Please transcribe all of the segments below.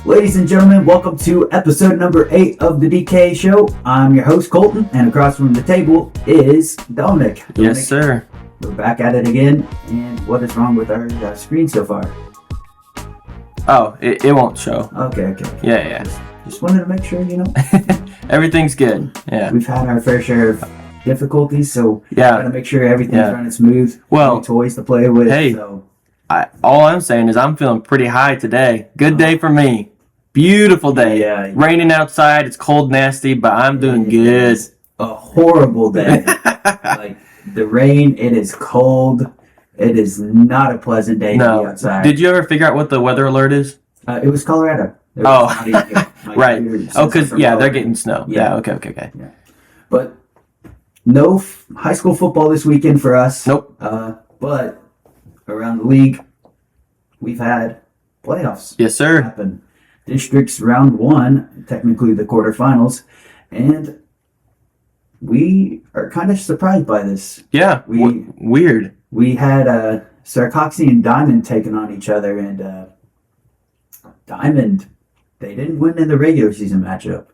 Ladies and gentlemen, welcome to episode number 8 of the DK Show. I'm your host, Colton, and across from the table is Dominic. Yes, sir. We're back at it again, and what is wrong with our screen so far? Oh, it won't show. Okay. Yeah. Just wanted to make sure, Everything's good. Yeah. We've had our fair share of difficulties, so Yeah. gotta make sure everything's running smooth. Well, New toys to play with. hey. So. All I'm saying is I'm feeling pretty high today. Good day for me. Beautiful day. Yeah. Raining outside. It's cold, nasty, but I'm doing good. It's a horrible day. Like the rain, it is cold. It is not a pleasant day to be outside. Did you ever figure out what the weather alert is? It was Colorado. It Oh. was not even, Right. Oh, because, from they're Colorado. getting snow. Yeah. Yeah, okay. Yeah. But no high school football this weekend for us. Nope. But around the league, we've had playoffs Yes, sir. happen. Districts round 1, technically the quarterfinals, and we are kind of surprised by this. Yeah. Weird. We had Sarcoxy and Diamond taking on each other, and Diamond, they didn't win in the regular season matchup,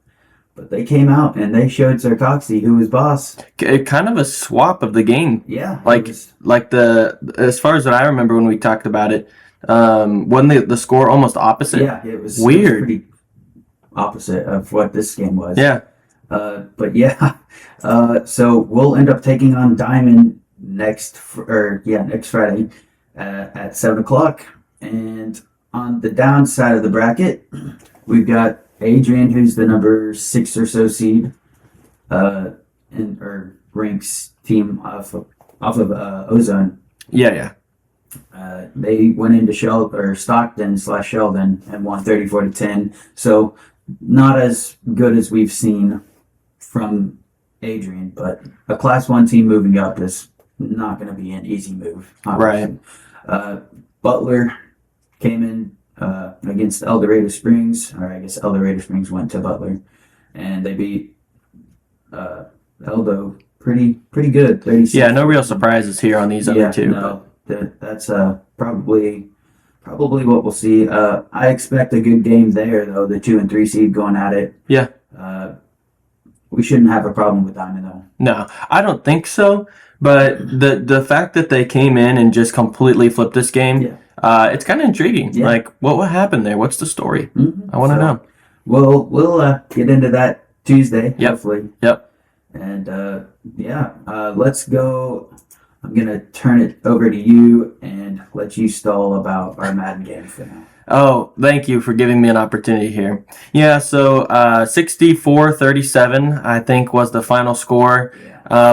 but they came out and they showed Sarcoxy who was boss. Kind of a swap of the game. Yeah, As far as what I remember when we talked about it, wasn't the score almost opposite? yeah, it was weird. It was pretty opposite of what this game was. Yeah. But yeah, so we'll end up taking on Diamond next Friday at 7:00, and on the downside of the bracket, we've got Adrian, who's the number 6 or so seed, ranks team off of Ozone. Yeah. They went into Stockton/Sheldon and won 34-10. So not as good as we've seen from Adrian, but a Class 1 team moving up is not going to be an easy move. Obviously. Right. Butler came in against El Dorado Springs, or I guess El Dorado Springs went to Butler, and they beat Eldo pretty good. 36. Yeah, no real surprises here on these other two. No, that's probably what we'll see. I expect a good game there, though. The 2 and 3 seed going at it. Yeah. We shouldn't have a problem with Diamond, though. No, I don't think so. But the fact that they came in and just completely flipped this game, it's kind of intriguing. Yeah. Like, what happened there? What's the story? Mm-hmm. I want to know. Well, we'll get into that Tuesday, hopefully. Yep. And let's go. I'm gonna turn it over to you and let you stall about our Madden game for now. Oh, thank you for giving me an opportunity here. Yeah, so 64-37, I think, was the final score. Yeah.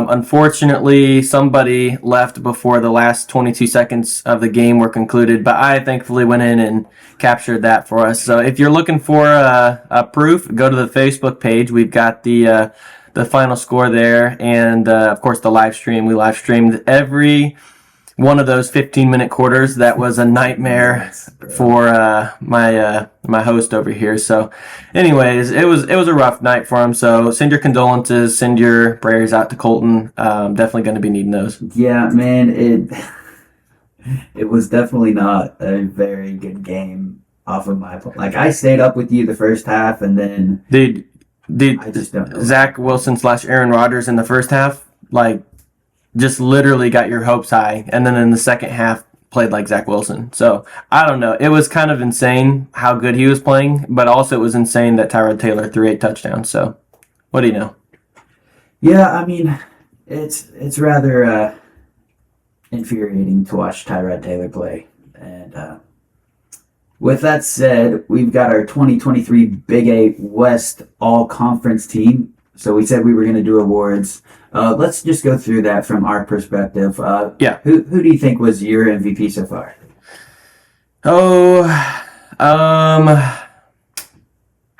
Unfortunately, somebody left before the last 22 seconds of the game were concluded, but I thankfully went in and captured that for us. So if you're looking for a proof, go to the Facebook page. We've got the final score there, and of course the live stream. We live streamed every one of those 15-minute quarters. That was a nightmare for my host over here. So anyways, it was a rough night for him. So send your condolences, send your prayers out to Colton. Definitely going to be needing those. Yeah, man, it was definitely not a very good game off of my point. Like, I stayed up with you the first half, and then Dude, I just don't know. Zach Wilson / Aaron Rodgers in the first half, like, just literally got your hopes high, and then in the second half played like Zach Wilson. So I don't know. It was kind of insane how good he was playing, but also it was insane that Tyrod Taylor threw 8 touchdowns. So what do you know? Yeah, I mean, it's rather infuriating to watch Tyrod Taylor play. And with that said, we've got our 2023 Big 8 West All-Conference team. So we said we were going to do awards. Let's just go through that from our perspective. Yeah. Who do you think was your MVP so far?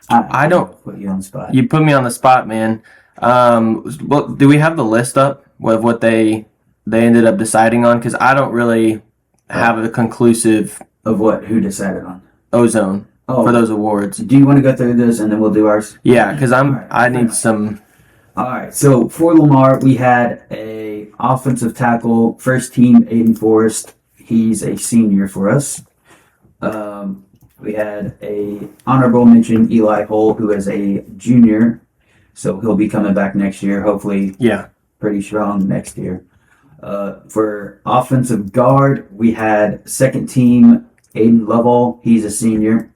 I don't put you on the spot. You put me on the spot, man. Well, do we have the list up of what they ended up deciding on? Because I don't really have a conclusive Of what? Who decided on? ozone for those awards. Do you want to go through this and then we'll do ours? Yeah, because I need some. All right. So for Lamar, we had a offensive tackle, first team, Aiden Forrest. He's a senior for us. we had a honorable mention Eli Hull, who is a junior, so he'll be coming back next year. Hopefully, Yeah. pretty strong next year. For offensive guard, we had second team Aiden Lovell. He's a senior.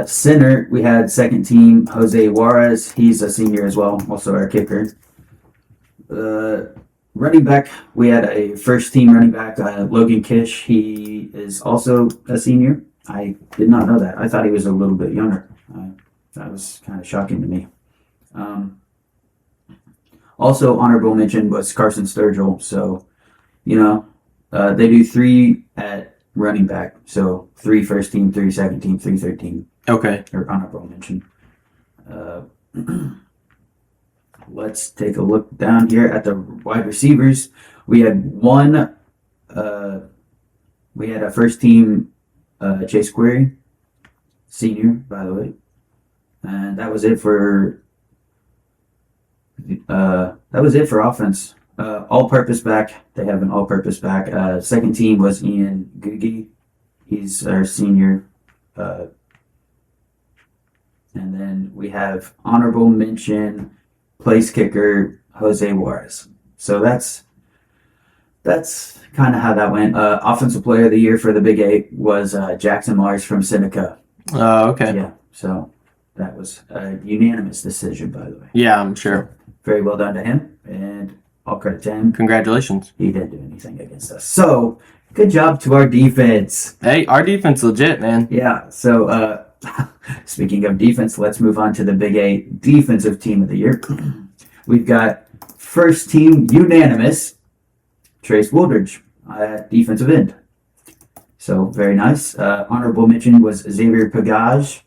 Center, we had second team Jose Juarez. He's a senior as well, also our kicker. Running back, we had a first team running back, Logan Kish. He is also a senior. I did not know that. I thought he was a little bit younger. That was kind of shocking to me. Also, honorable mention was Carson Sturgill. So, they do 3 at running back. So 3 first team, 3 second team, 3 third team, Okay. or honorable mention. Let's take a look down here at the wide receivers. We had we had a first team Chase Query, senior, by the way. And that was it for offense. All-purpose back. They have an all-purpose back. Second team was Ian Gugi. He's our senior. And then we have honorable mention place kicker Jose Juarez. So that's kind of how that went. Offensive player of the year for the Big 8 was Jackson Mars from Seneca. Okay. Yeah, so that was a unanimous decision, by the way. Yeah, I'm sure. Very well done to him, and all credit to him. Congratulations. He didn't do anything against us. So, good job to our defense. Hey, our defense legit, man. Yeah, so speaking of defense, let's move on to the Big 8 Defensive Team of the Year. We've got first team unanimous, Trace Wooldridge at defensive end. So, very nice. Honorable mention was Xavier Pagage,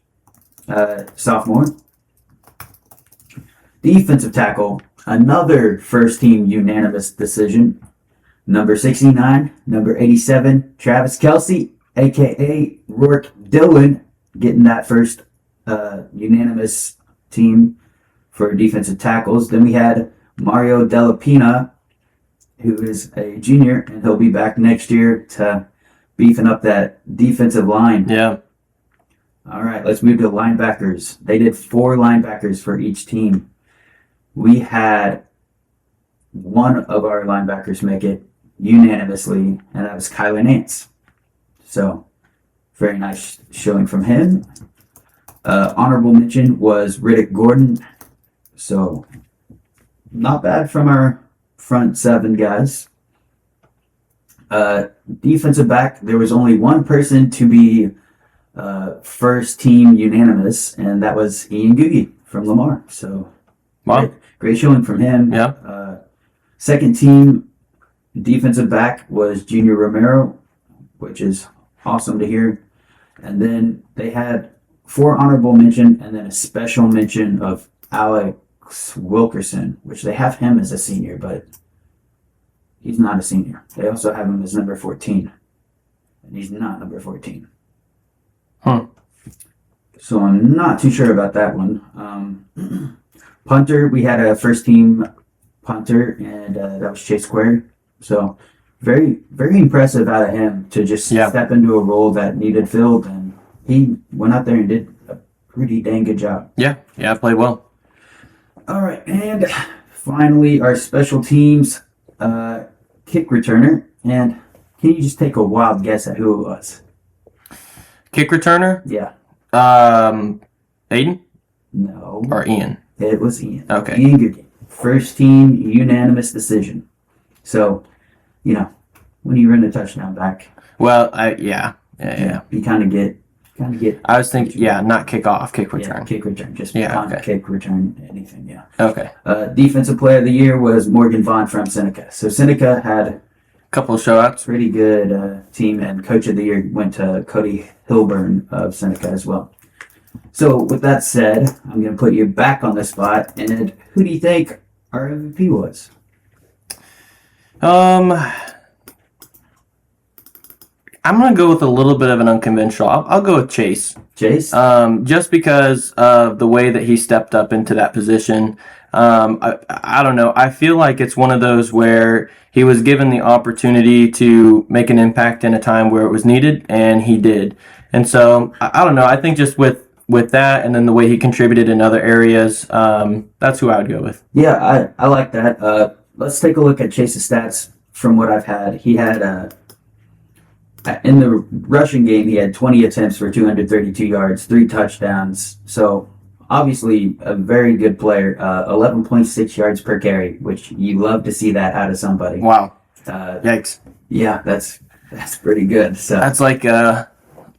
sophomore. Defensive tackle, another first team unanimous decision. Number 69, number 87, Travis Kelsey, aka Rourke Dillon, getting that first unanimous team for defensive tackles. Then we had Mario Delapina, who is a junior, and he'll be back next year to beefing up that defensive line. Yeah. All right, let's move to linebackers. They did 4 linebackers for each team. We had one of our linebackers make it unanimously, and that was Kylan Nance. So, very nice showing from him. Honorable mention was Riddick Gordon. So, not bad from our front 7 guys. Defensive back, there was only one person to be first team unanimous, and that was Ian Gugi from Lamar. So, Wow. great showing from him. Yeah. Second team defensive back was Junior Romero, which is awesome to hear. And then they had 4 honorable mention and then a special mention of Alex Wilkerson, which they have him as a senior, but he's not a senior. They also have him as number 14, and he's not number 14. Huh. So I'm not too sure about that one. Punter, we had a first team punter, and that was Chase Query. So very, very impressive out of him to just step into a role that needed filled, and he went out there and did a pretty dang good job. Yeah, played well. All right, and finally our special teams kick returner, and can you just take a wild guess at who it was? Kick returner? Yeah. Aiden? No. Or Ian? It was Ian. Okay. Ian Goodkin. First team unanimous decision. So, when you run a touchdown back, Well, yeah. you kind of get. I was thinking, not kick off, kick return. Yeah, kick return. Just okay. kick return, anything. Yeah. Okay. Defensive player of the year was Morgan Vaughn from Seneca. So Seneca had a Couple of showouts. pretty good team, and coach of the year went to Cody Hilburn of Seneca as well. So with that said, I'm going to put you back on the spot, and who do you think our MVP was? I'm going to go with a little bit of an unconventional. I'll go with Chase. Chase? Just because of the way that he stepped up into that position. I don't know. I feel like it's one of those where he was given the opportunity to make an impact in a time where it was needed, and he did. And so I don't know. I think just with that, and then the way he contributed in other areas, that's who I would go with. Yeah, I like that. Let's take a look at Chase's stats from what I've had. He had in the rushing game, he had 20 attempts for 232 yards, 3 touchdowns. So obviously a very good player. 11.6 yards per carry, which you love to see that out of somebody. Wow. Uh, Yikes. yeah, that's pretty good. So That's like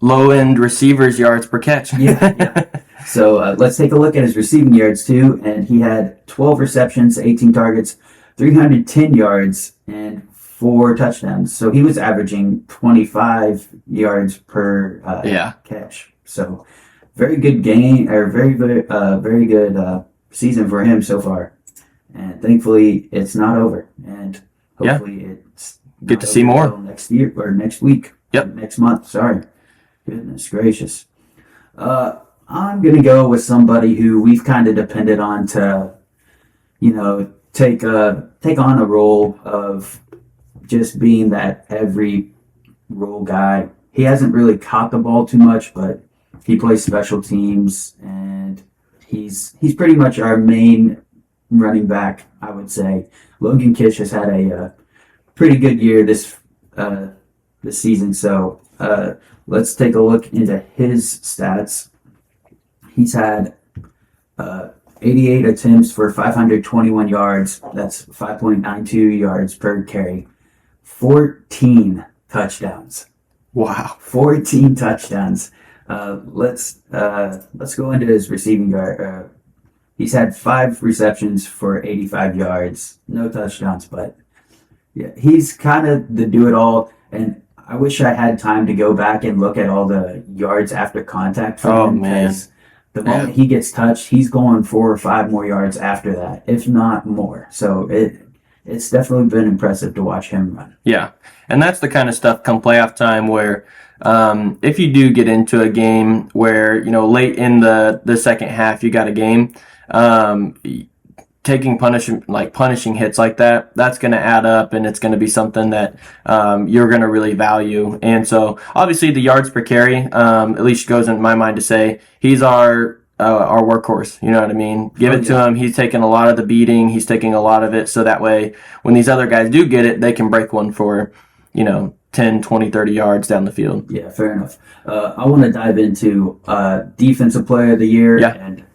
low end receivers yards per catch. yeah. So let's take a look at his receiving yards too, and he had 12 receptions, 18 targets, 310 yards, and 4 touchdowns. So he was averaging 25 yards per catch. So very good game, or very good season for him so far. And thankfully, it's not over, and hopefully it's Get not to see over more till next year or next week. Yep. Next month. Sorry. Goodness gracious. I'm gonna go with somebody who we've kind of depended on to, take on a role of just being that every role guy. He hasn't really caught the ball too much, but he plays special teams, and he's pretty much our main running back, I would say. Logan Kish has had a pretty good year this season, so let's take a look into his stats. He's had 88 attempts for 521 yards. That's 5.92 yards per carry. 14 touchdowns. Wow. 14 touchdowns. Let's go into his receiving yard. He's had 5 receptions for 85 yards. No touchdowns, but yeah, he's kind of the do-it-all. And I wish I had time to go back and look at all the yards after contact from him. Man. The moment he gets touched, he's going 4 or 5 more yards after that, if not more. So it's definitely been impressive to watch him run. Yeah. And that's the kind of stuff come playoff time where if you do get into a game where, late in the second half you got a game, taking punishing hits like that, that's going to add up, and it's going to be something that you're going to really value. And so obviously the yards per carry at least goes in my mind to say he's our workhorse. You know what I mean? Give it to him. He's taking a lot of the beating. He's taking a lot of it. So that way when these other guys do get it, they can break one for, 10, 20, 30 yards down the field. Yeah, fair enough. I want to dive into Defensive Player of the Year. Yeah. And,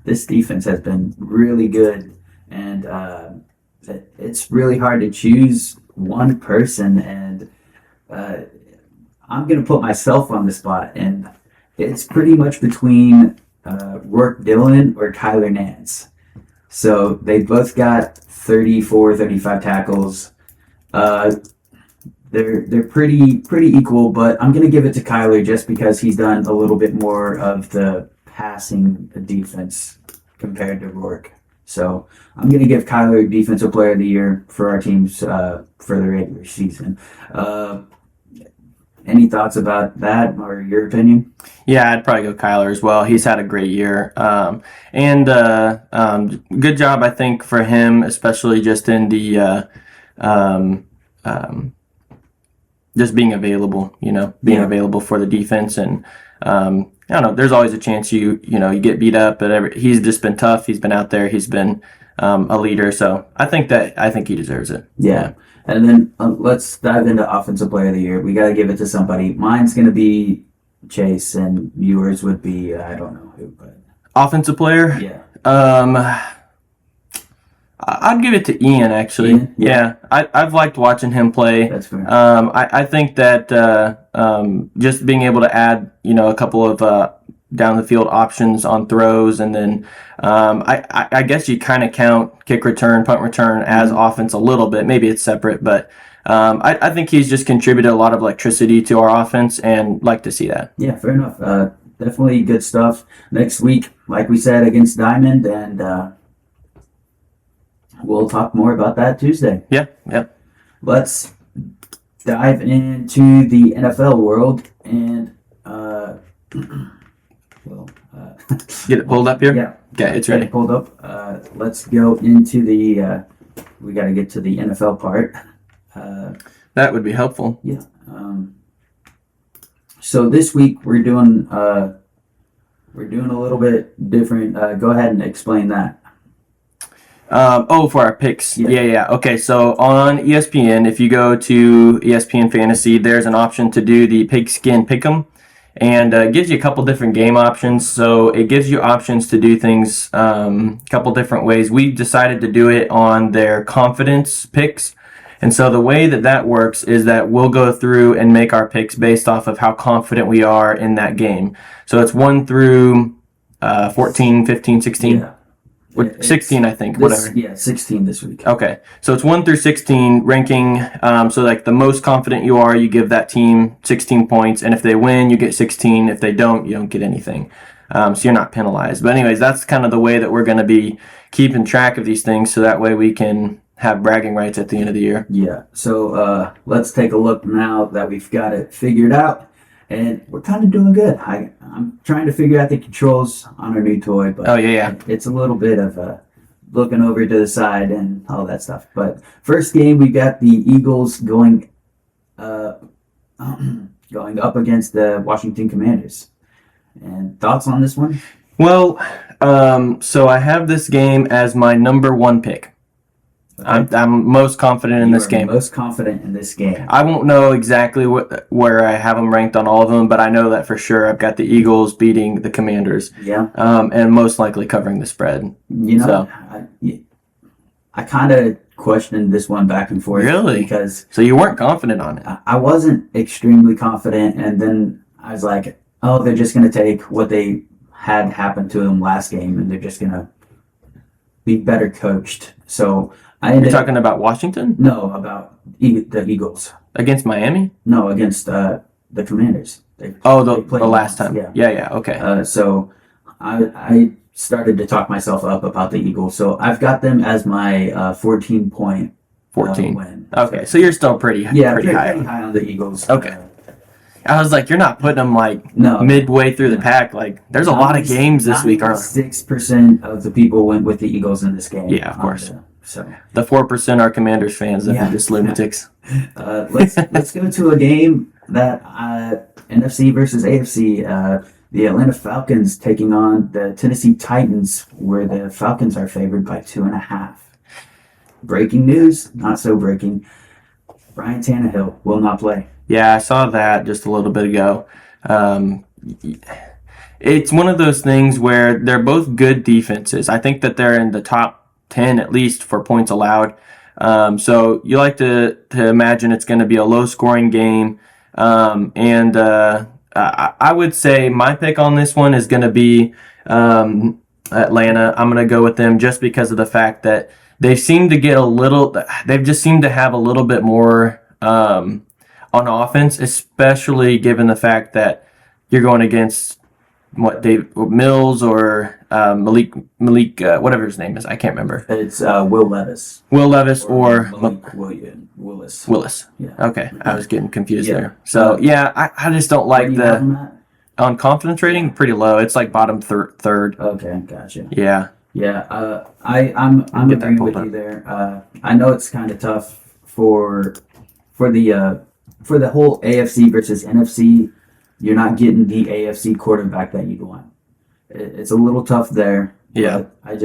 this defense has been really good. And it's really hard to choose one person. And I'm going to put myself on the spot. And it's pretty much between Rourke Dillon or Kyler Nance. So they both got 34, 35 tackles. They're pretty equal, but I'm gonna give it to Kyler just because he's done a little bit more of the passing defense compared to Rourke. So I'm gonna give Kyler Defensive Player of the Year for our teams for the regular season. Any thoughts about that or your opinion? Yeah, I'd probably go Kyler as well. He's had a great year. And good job, I think, for him, especially just in the just being available, available for the defense. And I don't know, there's always a chance you get beat up, but he's just been tough. He's been out there. He's been a leader. So I think he deserves it. Yeah. And then let's dive into Offensive Player of the Year. We got to give it to somebody. Mine's going to be Chase, and yours would be, I don't know who, but. Offensive player? Yeah. I'd give it to Ian, actually. Ian? Yeah. I've liked watching him play. That's fair. I think that just being able to add, a couple of down the field options on throws, and then I guess you kind of count kick return, punt return as offense a little bit. Maybe it's separate, but I think he's just contributed a lot of electricity to our offense, and like to see that. Yeah, fair enough. Definitely good stuff. Next week, like we said, against Diamond, and we'll talk more about that Tuesday. Yeah. Let's dive into the NFL world, and Get it pulled up here? Yeah. Okay, it's Get ready. it pulled up. Let's go into the. We got to get to the NFL part. That would be helpful. Yeah. So this week we're doing a little bit different. Go ahead and explain that. For our picks. Yeah. Yeah. Okay, so on ESPN, if you go to ESPN Fantasy, there's an option to do the pigskin pick'em, and it gives you a couple different game options. So it gives you options to do things a couple different ways. We decided to do it on their confidence picks. And so the way that works is that we'll go through and make our picks based off of how confident we are in that game. So it's 1 through 14, 15, 16. Yeah. 16, I think, whatever. Yeah, 16 this week. Okay, so it's 1 through 16 ranking. So like the most confident you are, you give that team 16 points, and if they win, you get 16. If they don't, you don't get anything. So you're not penalized. But anyways, that's kind of the way that we're going to be keeping track of these things, so that way we can have bragging rights at the end of the year. Yeah. So let's take a look now that we've got it figured out, and we're kind of doing good. I'm trying to figure out the controls on our new toy, but Oh yeah. it's a little bit of looking over to the side and all that stuff. But first game, we got the Eagles going going up against the Washington Commanders. And thoughts on this one? Well, so I have this game as my number 1 pick. Okay. I'm most confident in You this are game. most confident in this game. I won't know exactly where I have them ranked on all of them, but I know that for sure I've got the Eagles beating the Commanders, Yeah. and most likely covering the spread. You know, So. I kind of questioned this one back and forth. Really? Because So you weren't confident on it. I wasn't extremely confident, and then I was like, oh, they're just going to take what they had happen to them last game, and they're just going to be better coached. So I You're ended talking about Washington No, about the Eagles. against Miami? No, against the Commanders. They The played last once, time. yeah. Yeah. Okay. So I started to talk myself up about the Eagles. So I've got them as my 14-point 14. win. Okay, so you're still pretty Yeah, pretty high. pretty high on the Eagles. Okay. I was like, you're not putting them like No. midway through the pack. Like, there's a lot of games this week, aren't there? 6% of the people went with the Eagles in this game. Yeah, of course. So The 4% are Commanders fans that Yeah. are just lunatics. let's go to a game that NFC versus AFC. The Atlanta Falcons taking on the Tennessee Titans, where the Falcons are favored by 2.5. Breaking news, not so breaking. Ryan Tannehill will not play. Yeah, I saw that just a little bit ago. It's one of those things where they're both good defenses. I think that they're in the top 10 at least for points allowed. So you like to imagine it's going to be a low scoring game. I would say my pick on this one is going to be Atlanta. I'm going to go with them just because of the fact that they've just seemed to have a little bit more on offense, especially given the fact that you're going against Dave Mills or Malik whatever his name is. I can't remember. It's Will Levis. Will Levis or Malik Willis. Yeah. Okay, I was getting confused Yeah. there. So yeah, I just don't Where like do you have him at? on confidence rating pretty low. It's like bottom third. Okay, gotcha. Yeah. Yeah, I'm Get that agreeing pulled with up. you there. I know it's kind of tough for the whole AFC versus NFC. You're not getting the AFC quarterback that you'd want. It's a little tough there. Yeah. But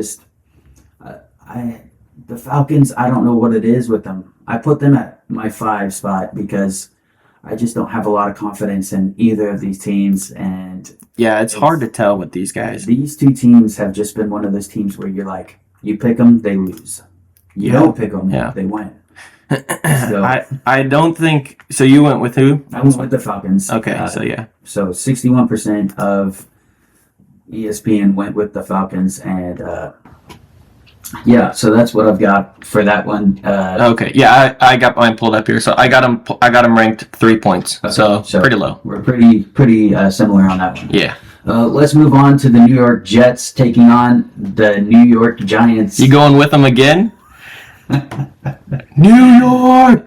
the Falcons, I don't know what it is with them. I put them at my 5 spot because I just don't have a lot of confidence in either of these teams. And Yeah, it's hard to tell with these guys. these two teams have just been one of those teams where you're like, you pick them, they lose. You Yeah. don't pick them, Yeah. they win. So I don't think so. You went with who? I went with the Falcons. Okay, so yeah. So 61% of ESPN went with the Falcons, and yeah, so that's what I've got for that one. Okay, yeah, I got mine pulled up here. So I got him ranked 3 points. So pretty low. We're pretty similar on that one. Yeah. Let's move on to the New York Jets taking on the New York Giants. You going with them again? New York.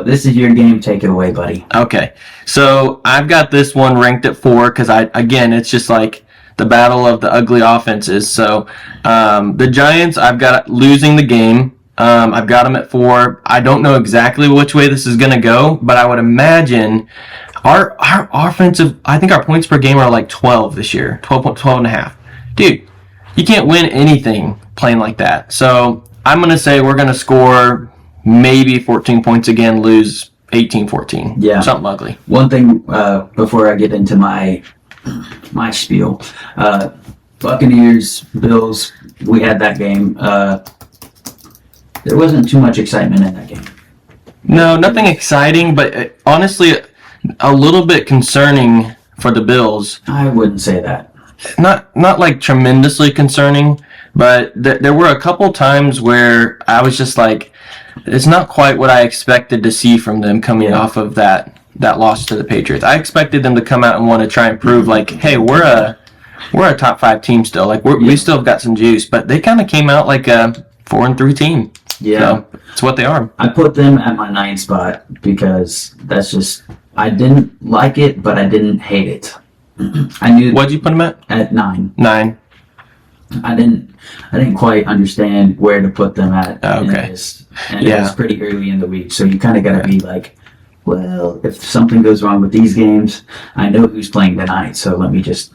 This is your game. Take it away, buddy. Okay, so I've got this one ranked at 4 because it's just like the battle of the ugly offenses. So the Giants, I've got losing the game. I've got them at 4. I don't know exactly which way this is going to go, but I would imagine Our offensive, I think our points per game are like 12 this year, 12 and a half. Dude, you can't win anything playing like that. So I'm going to say we're going to score maybe 14 points again, lose 18-14. Yeah. Something ugly. One thing before I get into my spiel, Buccaneers, Bills, we had that game. There wasn't too much excitement in that game. No, nothing exciting, but honestly, a little bit concerning for the Bills. I wouldn't say that. Not like tremendously concerning, but there were a couple times where I was just like, it's not quite what I expected to see from them coming off of that loss to the Patriots. I expected them to come out and want to try and prove like, hey, we're a top 5 team still. Like we still have got some juice, but they kind of came out like a 4-3 team. Yeah, so it's what they are. I put them at my 9th spot because that's just, I didn't like it, but I didn't hate it. I knew. What'd you put them at? 9. 9. I didn't quite understand where to put them at. Okay. It was pretty early in the week, so you kind of got to be like, well, if something goes wrong with these games, I know who's playing tonight, so let me just,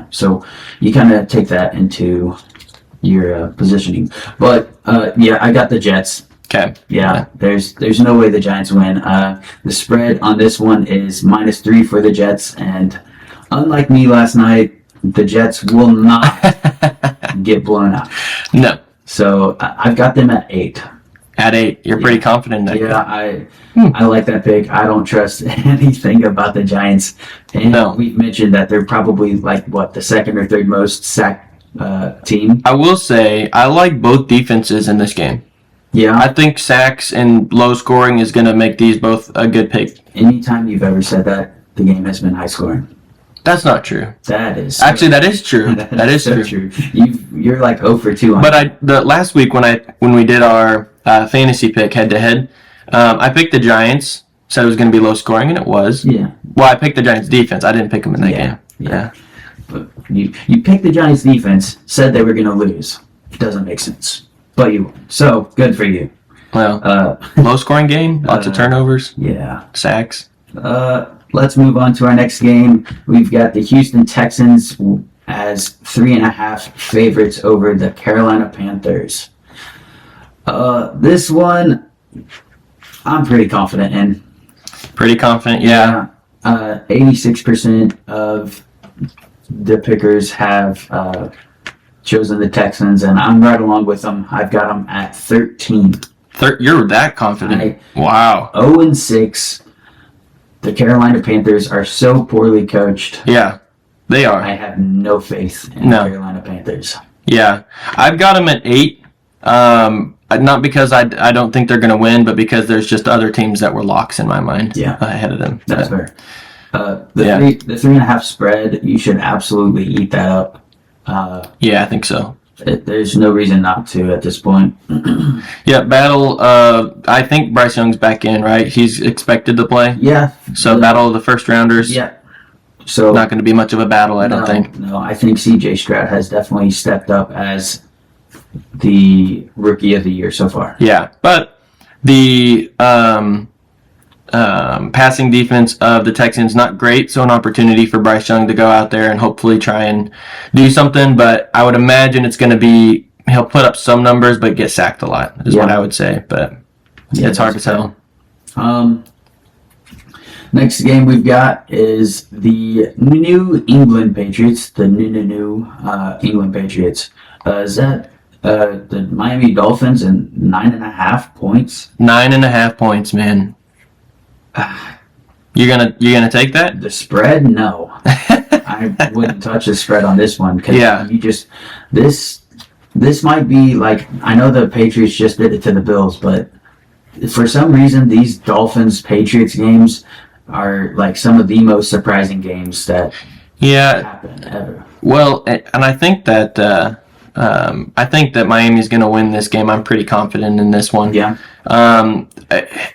So you kind of take that into your positioning. But I got the Jets. Okay. Yeah, there's no way the Giants win. The spread on this one is -3 for the Jets, and unlike me last night, the Jets will not get blown out. No. So I've got them at 8. At 8, you're pretty confident in that. Yeah, I like that pick. I don't trust anything about the Giants. And we've mentioned that they're probably like the second or third most sacked team. I will say I like both defenses in this game. Yeah, I think sacks and low scoring is going to make these both a good pick. Anytime you've ever said that, the game has been high scoring. That's not true. That is actually that is true. That is so true. You're like 0 for 2 on. But the last week when we did our fantasy pick head to head, I picked the Giants. Said it was going to be low scoring, and it was. Yeah. Well, I picked the Giants defense. I didn't pick them in that game. Yeah. But you picked the Giants defense. Said they were going to lose. Doesn't make sense. But you won. So good for you. Well, low scoring game. Lots of turnovers. Yeah. Sacks. Let's move on to our next game. We've got the Houston Texans as 3.5 favorites over the Carolina Panthers. This one, I'm pretty confident in. Pretty confident, yeah. 86% of the pickers have chosen the Texans, and I'm right along with them. I've got them at 13. You're that confident? Wow. 0-6. The Carolina Panthers are so poorly coached. Yeah, they are. I have no faith in the Carolina Panthers. Yeah, I've got them at 8. Not because I don't think they're going to win, but because there's just other teams that were locks in my mind ahead of them. That's fair. The 3.5 spread, you should absolutely eat that up. Yeah, I think so. There's no reason not to at this point. Yeah, battle. I think Bryce Young's back in, right? He's expected to play. Yeah. So battle of the first rounders. Yeah. So not going to be much of a battle, I don't think. No, I think CJ Stroud has definitely stepped up as the rookie of the year so far. Yeah, but the passing defense of the Texans not great, so an opportunity for Bryce Young to go out there and hopefully try and do something. But I would imagine it's going to be he'll put up some numbers, but get sacked a lot is what I would say. But it's hard to tell. Next game we've got is the New England Patriots. The new England Patriots. Is that the Miami Dolphins and 9.5 points? 9.5 points, man. You're gonna take that? The spread? No. I wouldn't touch the spread on this one because you just this might be like, I know the Patriots just did it to the Bills, but for some reason these Dolphins Patriots games are like some of the most surprising games that happen ever. Well, and I think that Miami's going to win this game. I'm pretty confident in this one. Yeah.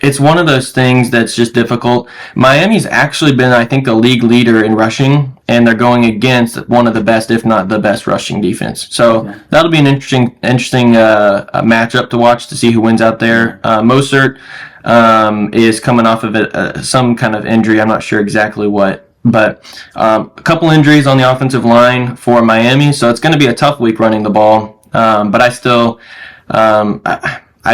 It's one of those things that's just difficult. Miami's actually been, I think, the league leader in rushing, and they're going against one of the best, if not the best, rushing defense. So that'll be an interesting matchup to watch to see who wins out there. Mostert, is coming off of some kind of injury. I'm not sure exactly what. But a couple injuries on the offensive line for Miami, so it's going to be a tough week running the ball. But I still, I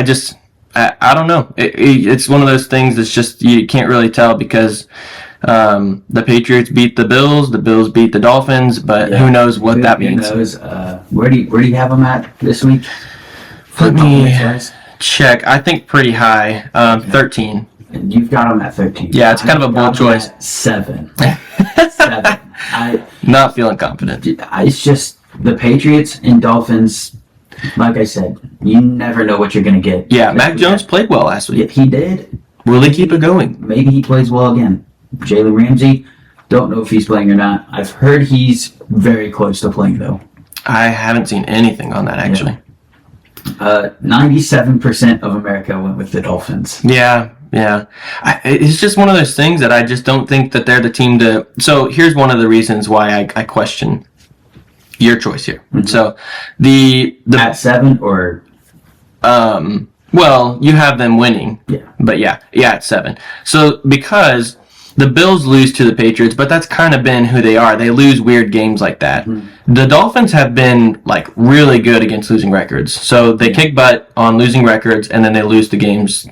don't know. It's one of those things that's just you can't really tell because the Patriots beat the Bills beat the Dolphins, but who knows what that means. Who knows? Where do you have them at this week? Let me check. I think pretty high, 13. And you've got them at 13. Yeah, it's kind of a bold choice. 7. 7. Not feeling confident. It's just the Patriots and Dolphins. Like I said, you never know what you're going to get. Yeah, Mac Jones played well last week. He did. Will he keep it going? Maybe he plays well again. Jalen Ramsey, don't know if he's playing or not. I've heard he's very close to playing, though. I haven't seen anything on that, actually. 97% of America went with the Dolphins. Yeah. It's just one of those things that I just don't think that they're the team to... So here's one of the reasons why I question your choice here. Mm-hmm. So the at 7 or... Well, you have them winning. Yeah. But yeah, at 7. So because the Bills lose to the Patriots, but that's kind of been who they are. They lose weird games like that. Mm-hmm. The Dolphins have been like really good against losing records. So they kick butt on losing records and then they lose the games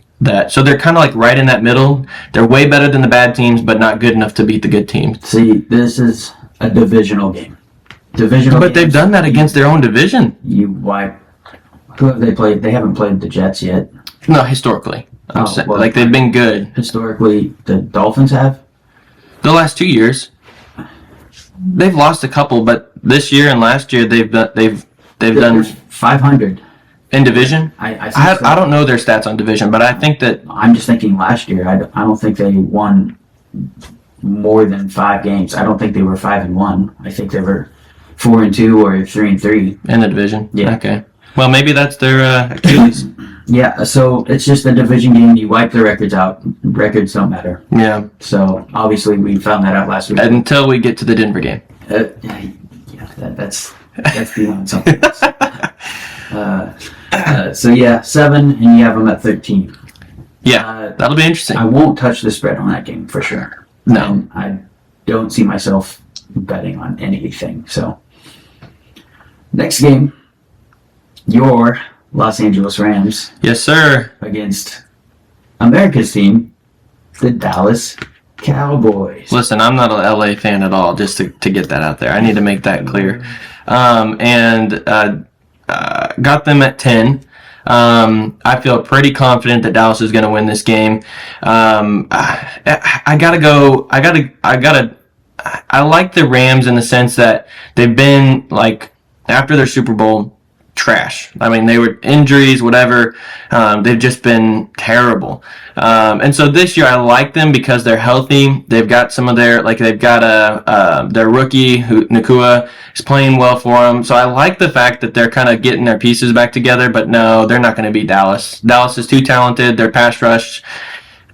so they're kind of like right in that middle. They're way better than the bad teams, but not good enough to beat the good teams. See, this is a divisional game. But they've done that against their own division. Who have they played? They haven't played the Jets yet. No, historically. They've been good. Historically, the Dolphins have? The last 2 years. They've lost a couple, but this year and last year they've done 500 in division. I don't know their stats on division, but I think that I'm just thinking last year. I don't think they won more than 5 games. I don't think they were 5-1. I think they were 4-2 or 3-3 in the division. Yeah. Okay. Well, maybe that's their Achilles. Yeah. So it's just a division game. You wipe the records out. Records don't matter. Yeah. So obviously we found that out last week. Until we get to the Denver game. That's beyond something else. So yeah, 7, and you have them at 13. Yeah, that'll be interesting. I won't touch the spread on that game for sure. No, and I don't see myself betting on anything. So next game, your Los Angeles Rams. Yes, sir. Against America's team, the Dallas Cowboys. Listen, I'm not an LA fan at all, just to get that out there. I need to make that clear. Got them at 10. I feel pretty confident that Dallas is going to win this game. I like the Rams in the sense that they've been like after their Super Bowl trash. I mean, they were injuries, whatever. They've just been terrible. And so this year I like them because they're healthy. They've got some of their, they've got their rookie, Nakua, is playing well for them. So I like the fact that they're kind of getting their pieces back together, but no, they're not going to beat Dallas. Dallas is too talented. Their pass rush,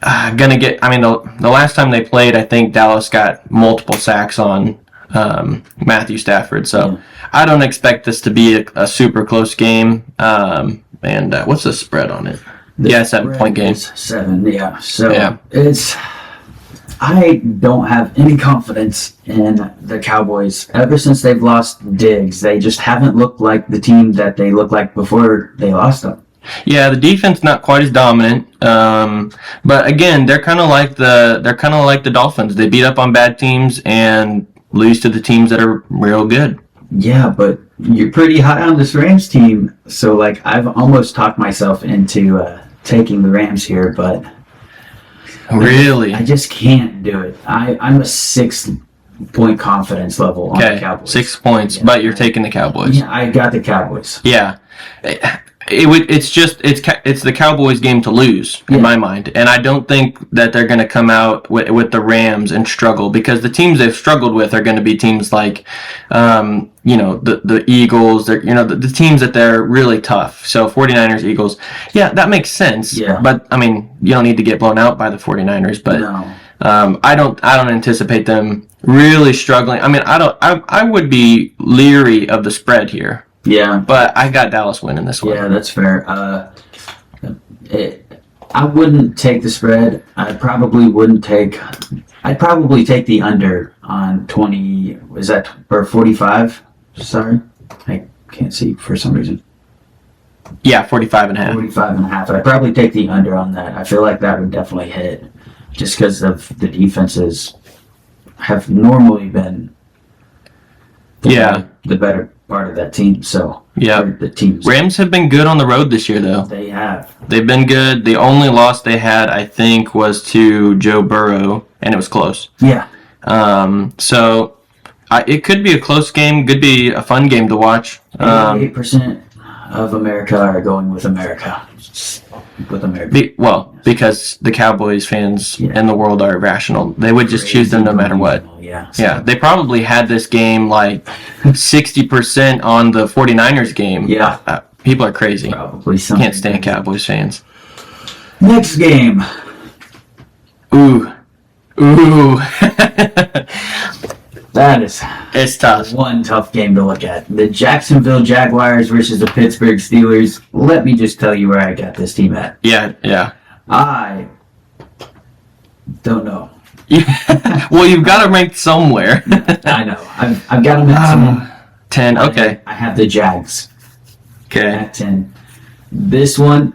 the last time they played, I think Dallas got multiple sacks on Matthew Stafford. So I don't expect this to be a super close game. What's the spread on it? 7-point game. 7, yeah. So I don't have any confidence in the Cowboys. Ever since they've lost Diggs, they just haven't looked like the team that they looked like before they lost them. Yeah, the defense not quite as dominant, but again, they're kind of like the Dolphins. They beat up on bad teams and lose to the teams that are real good. Yeah, but you're pretty high on this Rams team, so I've almost talked myself into taking the Rams here, but really, I just can't do it. I'm a 6-point confidence level on the Cowboys. 6 points, but you're taking the Cowboys. Yeah, I got the Cowboys. Yeah. It's the Cowboys' game to lose in my mind, and I don't think that they're going to come out with the Rams and struggle, because the teams they've struggled with are going to be teams like, the Eagles. The teams that they're really tough. So 49ers, Eagles, that makes sense. Yeah. But I mean, you don't need to get blown out by the 49ers. But no. I don't anticipate them really struggling. I mean, I would be leery of the spread here. Yeah. But I got Dallas winning this one. Yeah, that's fair. I wouldn't take the spread. I'd probably take the under on 20. Is that or 45? Sorry, I can't see for some reason. Yeah, 45.5. 45 and a half. I'd probably take the under on that. I feel like that would definitely hit, just because of the defenses have normally been the better part of that team. So Yeah. or the teams Rams have been good on the road this year, though. they have. They've been good. The only loss they had, I think, was to Joe Burrow, and it was close. Yeah, So it could be a close game. Could be a fun game to watch. 88% of America are going with America. With America. Because the Cowboys fans Yeah. in the world are irrational. They would just choose them no matter what. Yeah. Yeah, they probably had this game like 60% on the 49ers game. Yeah. People are crazy. Probably something. Can't stand Cowboys fans. Next game. Ooh. That is It's tough. one tough game to look at. The Jacksonville Jaguars versus the Pittsburgh Steelers. Let me just tell you where I got this team at. Yeah. I don't know. Well, you've got to rank somewhere. I know. I've got them at 10. 10. Okay. I have the Jags Okay. at 10. This one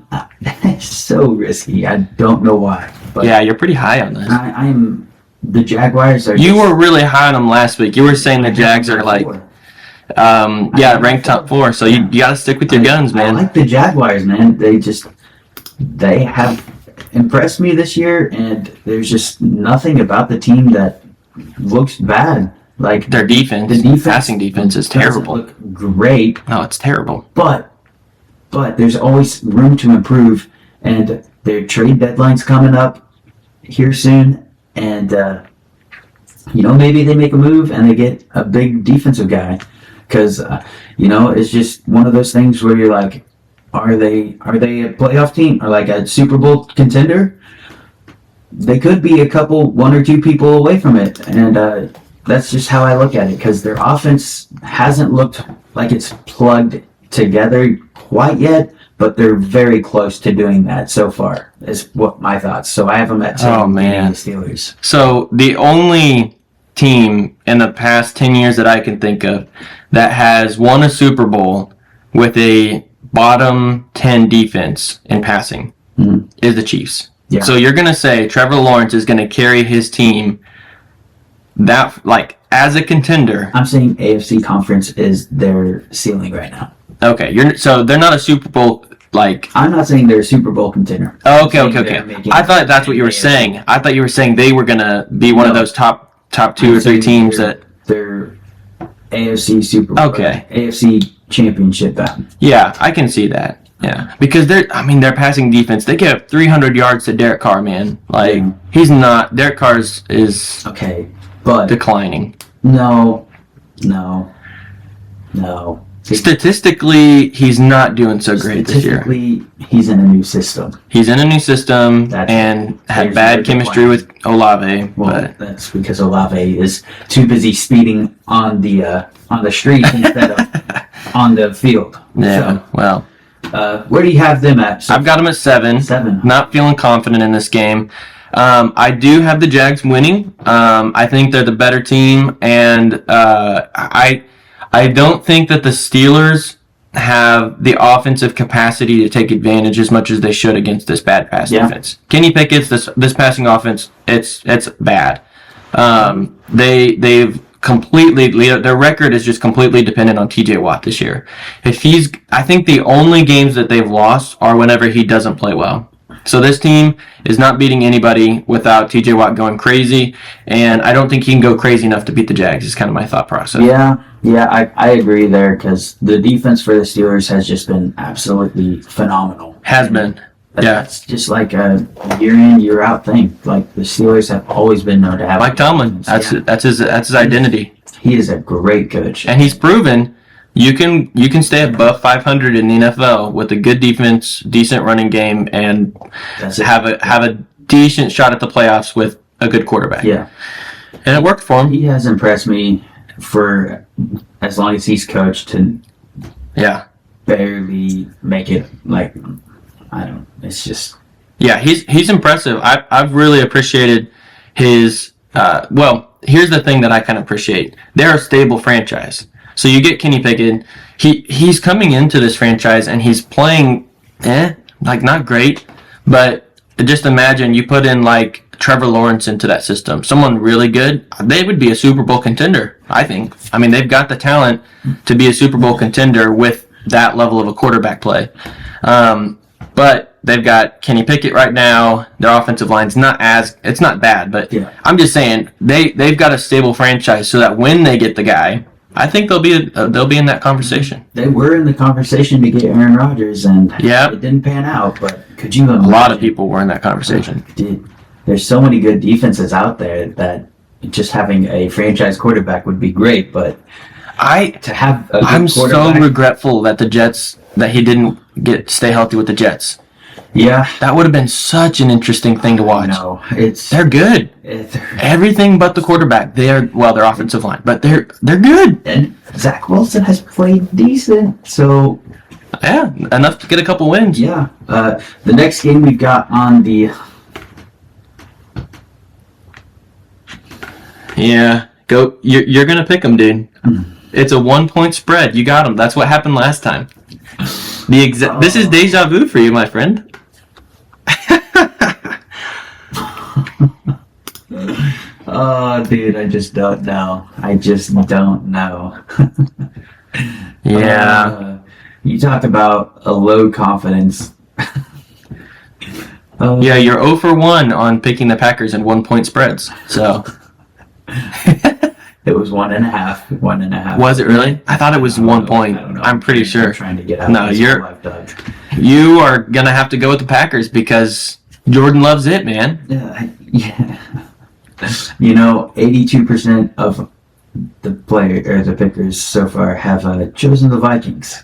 is so risky. I don't know why. But Yeah, you're pretty high on this. I'm. The Jaguars are. You just- were really high on them last week. You were saying the Jags are like, ranked top 4. So you got to stick with your guns, man. I like the Jaguars, man. They have impressed me this year, and there's just nothing about the team that looks bad. Like Their defense, the defense, passing defense is doesn't terrible. Look great, No, it's terrible. but there's always room to improve, and their trade deadline's coming up here soon, and maybe they make a move and they get a big defensive guy, because it's just one of those things where you're like, are they a playoff team or like a Super Bowl contender? They could be one or two people away from it, and that's just how I look at it, because their offense hasn't looked like it's plugged together quite yet, but they're very close to doing that so far, is what my thoughts. So I have them at 10. Oh, man. The Steelers. So the only team in the past 10 years that I can think of that has won a Super Bowl with a bottom 10 defense in passing is the Chiefs. Yeah. So you're going to say Trevor Lawrence is going to carry his team as a contender. I'm saying AFC conference is their ceiling right now. Okay, so they're not a Super Bowl I'm not saying they're a Super Bowl contender. Oh, I'm saying okay. they're making I thought that's what you were AFC. saying. I thought you were saying they were gonna be one of No. those top two I'm or three saying teams they're AFC Super Bowl. Okay. AFC championship bound. Yeah, I can see that. Yeah, because their passing defense, they give up 300 yards to Derek Carr, man. Yeah. He's not. Derek Carr is Okay, but declining. no. Statistically, he's not doing so great this year. Statistically, he's in a new system. He's in a new system and had there's bad no chemistry decline. with Olave. Well, But that's because Olave is too busy speeding on the street instead of on the field. yeah, well, So, where do you have them at? So I've got him at 7. 7. Not feeling confident in this game. I do have the Jags winning. I think they're the better team, and I don't think that the Steelers have the offensive capacity to take advantage as much as they should against this bad pass Yeah. defense. Kenny Pickett's this passing offense, it's bad. They've completely, their record is just completely dependent on TJ Watt this year. I think the only games that they've lost are whenever he doesn't play well. So this team is not beating anybody without TJ Watt going crazy, and I don't think he can go crazy enough to beat the Jags, is kind of my thought process. Yeah, I agree there, because the defense for the Steelers has just been absolutely phenomenal. Has been. Yeah. That's just like a year in, year out thing. Like the Steelers have always been known to have. Mike Tomlin, Yeah. that's his identity. He is a great coach. And he's proven you can stay above 500 in the NFL with a good defense, decent running game, and That's it. have a decent shot at the playoffs with a good quarterback. Yeah, And it worked for him. he has impressed me for as long as he's coached to Yeah. barely make it. Like, I don't. It's just Yeah, he's impressive. I've really appreciated his. Here's the thing that I kind of appreciate. They're a stable franchise. So you get Kenny Pickett. He's coming into this franchise and he's playing, like not great, but just imagine you put in like Trevor Lawrence into that system, someone really good. They would be a Super Bowl contender, I think. I mean, they've got the talent to be a Super Bowl contender with that level of a quarterback play. But they've got Kenny Pickett right now. Their offensive line's it's not bad, but Yeah. I'm just saying they've got a stable franchise so that when they get the guy, I think they'll be in that conversation. They were in the conversation to get Aaron Rodgers, and Yep. it didn't pan out. But could you imagine? A lot of people were in that conversation. Dude, there's so many good defenses out there that just having a franchise quarterback would be great. But to have a good I'm so quarterback, regretful that he didn't stay healthy with the Jets. yeah, That would have been such an interesting thing to watch. no, it's They're good. Everything but the quarterback. Their offensive line, but they're good. and Zach Wilson has played decent. So Yeah, enough to get a couple wins. yeah, the next game we've got on the Yeah, go. You're gonna pick them, dude. It's a 1-point spread. You got them. That's what happened last time. This is deja vu for you, my friend. oh, dude, I just don't know. I just don't know. Yeah. You talk about a low confidence. Yeah, you're 0 for 1 on picking the Packers in 1-point spreads. So It was 1.5. 1.5. was it really? I thought it was 1 point. I don't know. I'm pretty sure. Trying to get out. No, of this you're- life, Doug. You are gonna have to go with the Packers because Jordan loves it, man. Yeah. You know, 82% of the pickers so far have chosen the Vikings.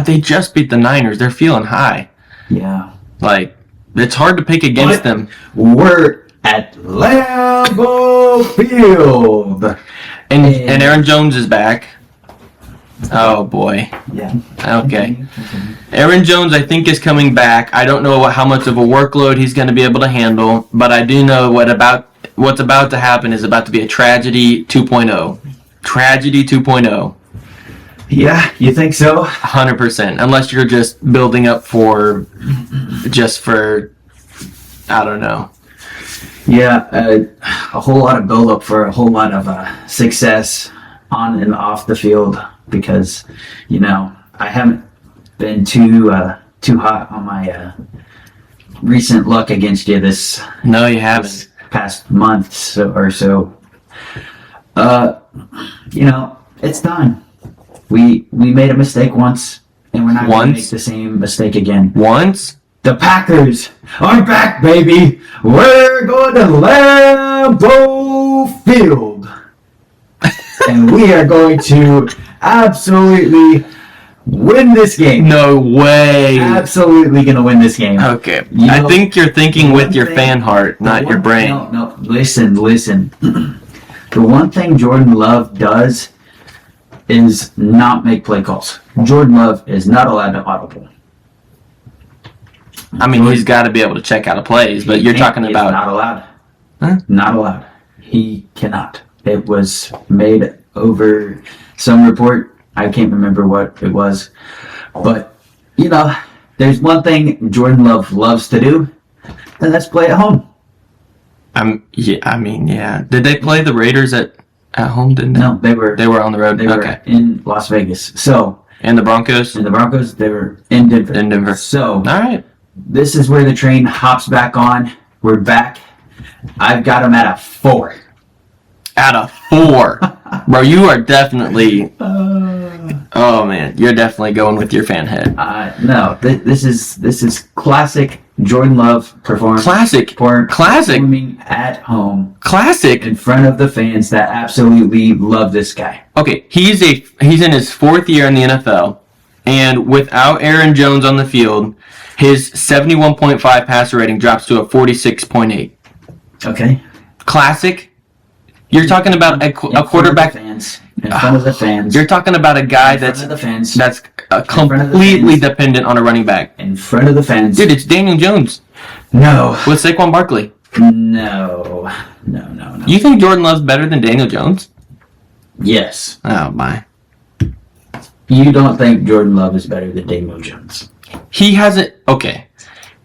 They just beat the Niners. They're feeling high. Yeah. Like it's hard to pick against But- them. We're at Lambeau Field. And Aaron Jones is back. Oh boy. Yeah. Okay. Aaron Jones, I think, is coming back. I don't know how much of a workload he's going to be able to handle, but I do know what's about to happen is about to be a tragedy 2.0. Tragedy 2.0. Yeah, you think so? 100%. Unless you're just building up for I don't know. Yeah, a whole lot of build up for a whole lot of success on and off the field because, you know, I haven't been too hot on my recent luck against you this No, you haven't. past month or so. You know, it's time. We made a mistake once, and we're not going to make the same mistake again. Once? The Packers are back, baby. We're going to Lambeau Field. And we are going to absolutely win this game. No way. Absolutely going to win this game. Okay. You I know, think you're thinking with your thing- fan heart, not your brain. No, listen. The one thing Jordan Love does is not make play calls. Jordan Love is not allowed to audible. I mean, he's got to be able to check out of plays, but you're talking He's about... not allowed. Huh? Not allowed. He cannot. It was made over some report. I can't remember what it was. But, you know, there's one thing Jordan Love loves to do, and that's play at home. Yeah. Did they play the Raiders at home, didn't they? No, they were on the road? they were Okay. in Las Vegas. So, And the Broncos? in the Broncos, they were in Denver. In Denver. So, All right. this is where the train hops back on. We're back. I've got him at a 4. Out of 4. Bro, you are definitely... Oh, man. You're definitely going with your fan head. No, this is classic Jordan Love performance. Classic. Classic. Performing at home Classic. in front of the fans that absolutely love this guy. Okay, he's in his 4th year in the NFL, and without Aaron Jones on the field, his 71.5 passer rating drops to a 46.8. Okay. Classic. You're talking about a quarterback. In front of the fans. You're talking about a guy in front that's of the fans. that's front of the completely fans. dependent on a running back. In front of the fans. Dude, it's Daniel Jones. No. with Saquon Barkley. No. You think Jordan Love's better than Daniel Jones? Yes. Oh my. You don't think Jordan Love is better than Daniel Jones? He hasn't. Okay.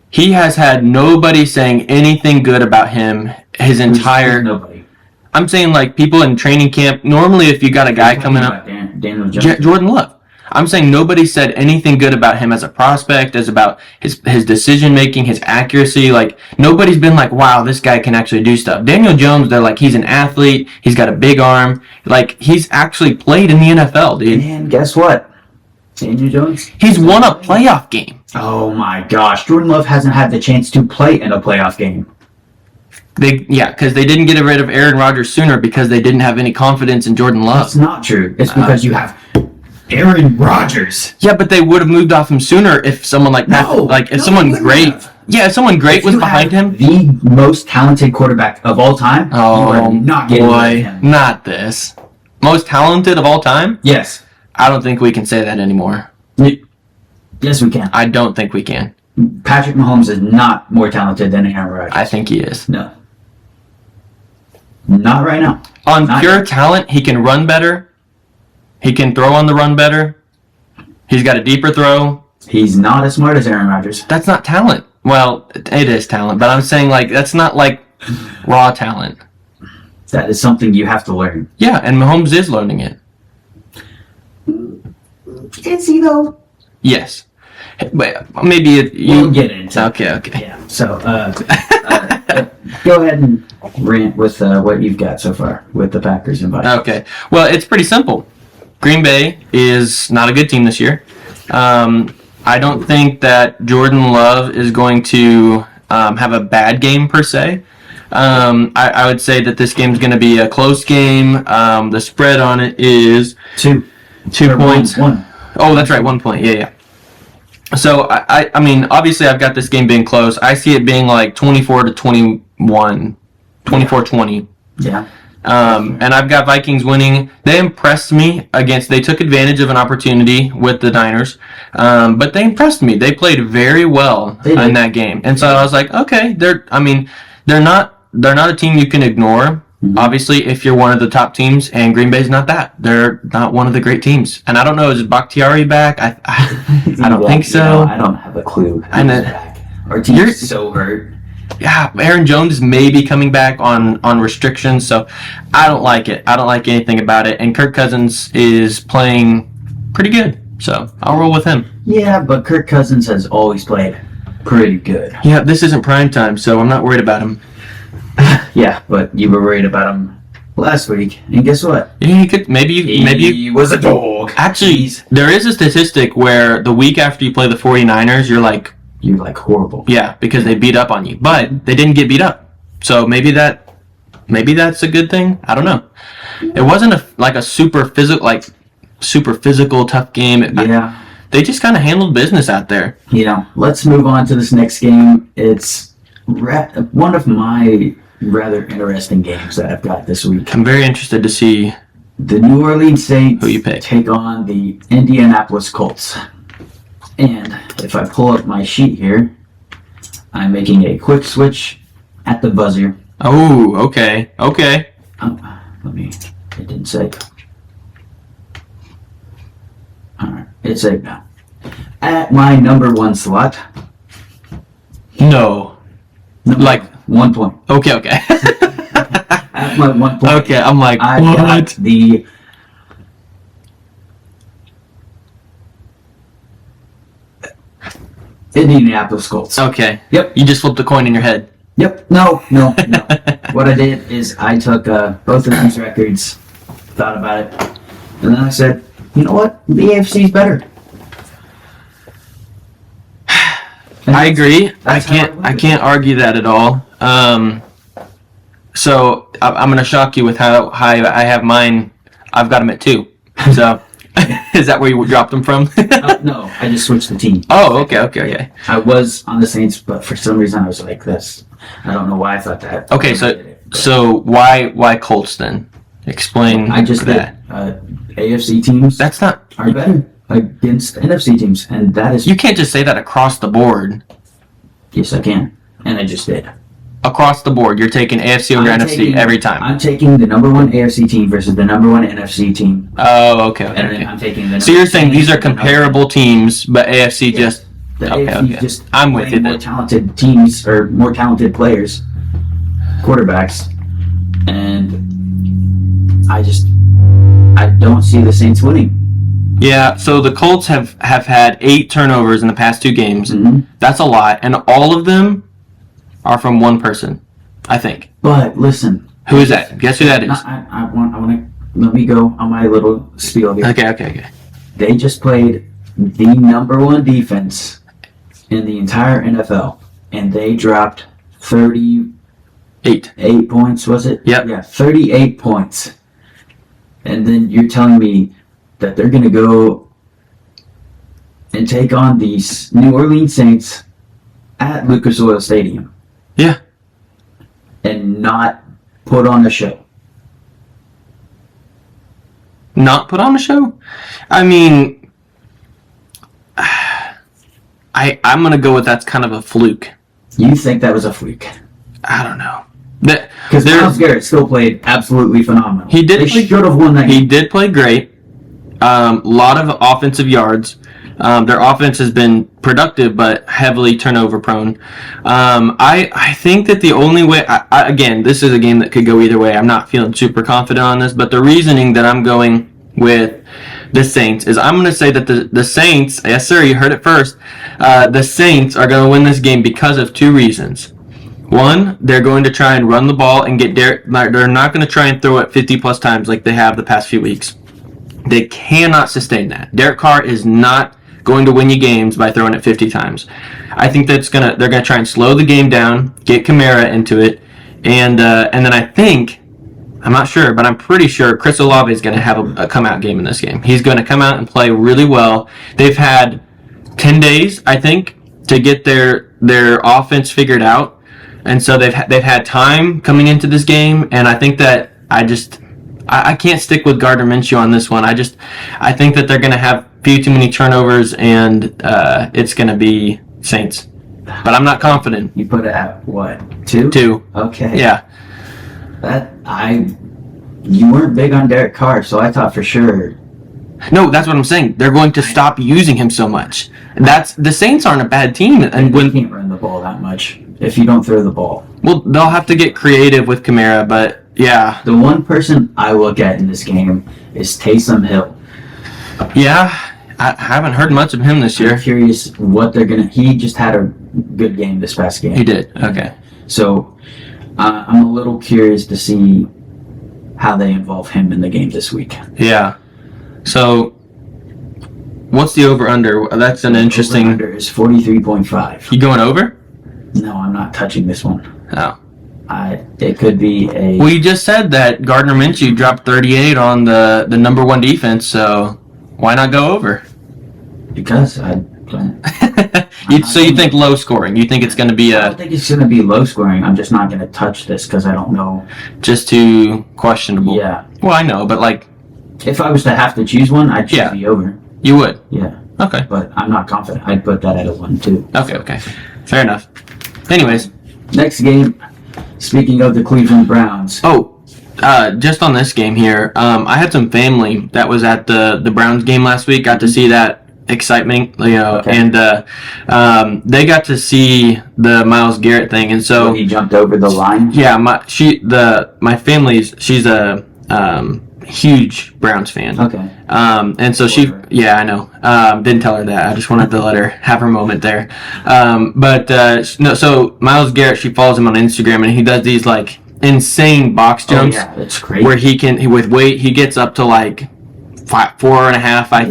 He has had nobody saying anything good about him his entire. Nobody. I'm saying like people in training camp. Normally, if you got a guy coming up, Daniel Jones. Jordan Love. I'm saying nobody said anything good about him as a prospect, as about his decision making, his accuracy. Like nobody's been like, wow, this guy can actually do stuff. Daniel Jones, they're like, he's an athlete. He's got a big arm. Like he's actually played in the NFL, dude. And guess what? Daniel Jones. He's won a playoff game. Oh my gosh, Jordan Love hasn't had the chance to play in a playoff game. Because they didn't get rid of Aaron Rodgers sooner because they didn't have any confidence in Jordan Love. That's not true. It's because you have Aaron Rodgers. Yeah, but they would have moved off him sooner if someone like that, if someone great, if someone great was behind him. The most talented quarterback of all time. Oh, you are not getting rid of him. Not this. Most talented of all time? Yes. I don't think we can say that anymore. Yes, we can. I don't think we can. Patrick Mahomes is not more talented than Aaron Rodgers. I think he is. No. Not right now. On Not pure yet. talent, he can run better. He can throw on the run better. He's got a deeper throw. He's not as smart as Aaron Rodgers. That's not talent. Well, it is talent, but I'm saying like that's not like raw talent. That is something you have to learn. Yeah, and Mahomes is learning it. Is he though? Yes. But maybe We'll get into it. Okay. Yeah. So, go ahead and rant with what you've got so far with the Packers and Vikings. Okay. Well, it's pretty simple. Green Bay is not a good team this year. I don't think that Jordan Love is going to have a bad game per se. I would say that this game is going to be a close game. The spread on it is 2 points. One. Oh, that's right, 1 point. Yeah. So, I mean, obviously I've got this game being close. I see it being like 24-21, 24-20. Yeah. And I've got Vikings winning. They impressed me they took advantage of an opportunity with the Niners. But they impressed me. They played very well in that game. And so I was like, okay, they're not a team you can ignore. Mm-hmm. Obviously, if you're one of the top teams, and Green Bay's not that. They're not one of the great teams. And I don't know, is Bakhtiari back? I don't think so. I don't have a clue. And then, back. Our team's so hurt. Yeah, Aaron Jones is maybe coming back on restrictions, so I don't like it. I don't like anything about it. And Kirk Cousins is playing pretty good, so I'll roll with him. Yeah, but Kirk Cousins has always played pretty good. Yeah, this isn't prime time, so I'm not worried about him. Yeah, but you were worried about him last week, and guess what? Yeah, he could He was a dog. Actually, there is a statistic where the week after you play the 49ers, you're like horrible. Yeah, because they beat up on you, but they didn't get beat up. So maybe that's a good thing. I don't know. It wasn't a super physical tough game. Yeah. They just kind of handled business out there. Let's move on to this next game. It's one of my rather interesting games that I've got this week. I'm very interested to see the New Orleans Saints who you pick. Take on the Indianapolis Colts. And if I pull up my sheet here, I'm making a quick switch at the buzzer. Oh, okay. Oh, it didn't say. Alright, it's saved now. At my number 1 slot. No. Like 1 point. Okay. At my 1 point. Okay, I'm like, I've what? got the Indianapolis Colts. Okay. Yep. You just flipped a coin in your head. Yep. No. What I did is I took both of these records, thought about it, and then I said, you know what? The AFC is better. I agree. I that's how I can't argue that at all. So I'm going to shock you with how high I have mine. I've got them at 2. So is that where you dropped them from? No, I just switched the team. Oh, okay. I was on the Saints, but for some reason I was like this. I don't know why I thought that. Okay, so why Colts then? Explain I just that. AFC teams That's not. are better against NFC teams, and that is You can't just say that across the board. yes, I can. and I just did. Across the board, you're taking AFC over NFC every time. I'm taking the number one AFC team versus the number one NFC team. Oh, okay. And then I'm taking the So you're saying these are number- comparable teams, but AFC just... The Okay, AFC okay. just I'm with you playing more then. talented teams or more talented players, quarterbacks, and I don't see the Saints winning. Yeah, so the Colts have had 8 turnovers in the past 2 games. Mhm. That's a lot, and all of them are from one person, I think. But listen, Who is that? Guess who that is? I want to let me go on my little spiel here. Okay. They just played the number one defense in the entire NFL, and they dropped 38 8. points. Was it? Yep. Yeah, 38 points. And then you're telling me that they're going to go and take on these New Orleans Saints at Lucas Oil Stadium. Yeah. And not put on a show. Not put on a show? I mean, I'm going to go with that's kind of a fluke. You think that was a fluke? I don't know. Because Myles Garrett still played absolutely phenomenal. He did They play- should have won that He game. did play great. Lot of offensive yards. Their offense has been productive, but heavily turnover prone. I think that the only way, again, this is a game that could go either way. I'm not feeling super confident on this, but the reasoning that I'm going with the Saints is I'm going to say that the Saints, yes sir, you heard it first, the Saints are going to win this game because of 2 reasons. One, they're going to try and run the ball and get they're not going to try and throw it 50 plus times like they have the past few weeks. They cannot sustain that. Derek Carr is not going to win you games by throwing it 50 times. I think they're gonna try and slow the game down, get Kamara into it, and then I think, I'm not sure, but I'm pretty sure Chris Olave is going to have a come out game in this game. He's going to come out and play really well. They've had 10 days, I think, to get their offense figured out. And so they've had time coming into this game, and I think that I can't stick with Gardner Minshew on this one. I think that they're going to have a few too many turnovers, and it's going to be Saints. But I'm not confident. You put it at what? 2? 2. Okay. Yeah. You weren't big on Derek Carr, so I thought for sure. No, that's what I'm saying. They're going to stop using him so much. The Saints aren't a bad team, and You can't run the ball that much if you don't throw the ball. well, they'll have to get creative with Kamara, but yeah, The one person I look at in this game is Taysom Hill. yeah. I haven't heard much of him this I'm year. curious what they're gonna. He just had a good game this past game. He did. Okay. So I'm a little curious to see how they involve him in the game this week. Yeah. So, what's the over/under? That's an interesting. Over-under is 43.5. You going over? No, I'm not touching this one. Oh. It could be a. Well, you just said that Gardner Minshew dropped 38 on the number 1 defense, so why not go over? Because I don't. So you think low scoring? You think it's going to be I don't think it's going to be low scoring. I'm just not going to touch this because I don't know. just too questionable? Yeah. Well, I know, but like If I was to have to choose one, I'd choose Yeah. the over. you would. Yeah. Okay. But I'm not confident. I'd put that at a 1 too. Okay. Fair enough. Anyways, Next game. Speaking of the Cleveland Browns. just on this game here, I had some family that was at the Browns game last week. Got to see that excitement, Okay. and they got to see the Myles Garrett thing, and so He jumped over the line. yeah, my family's she's a huge Browns fan. Okay. And so I know. Didn't tell her that. I just wanted to let her have her moment there. So Myles Garrett, she follows him on Instagram, and he does these like insane box Oh, jumps yeah, that's great. where with weight, he gets up to like 5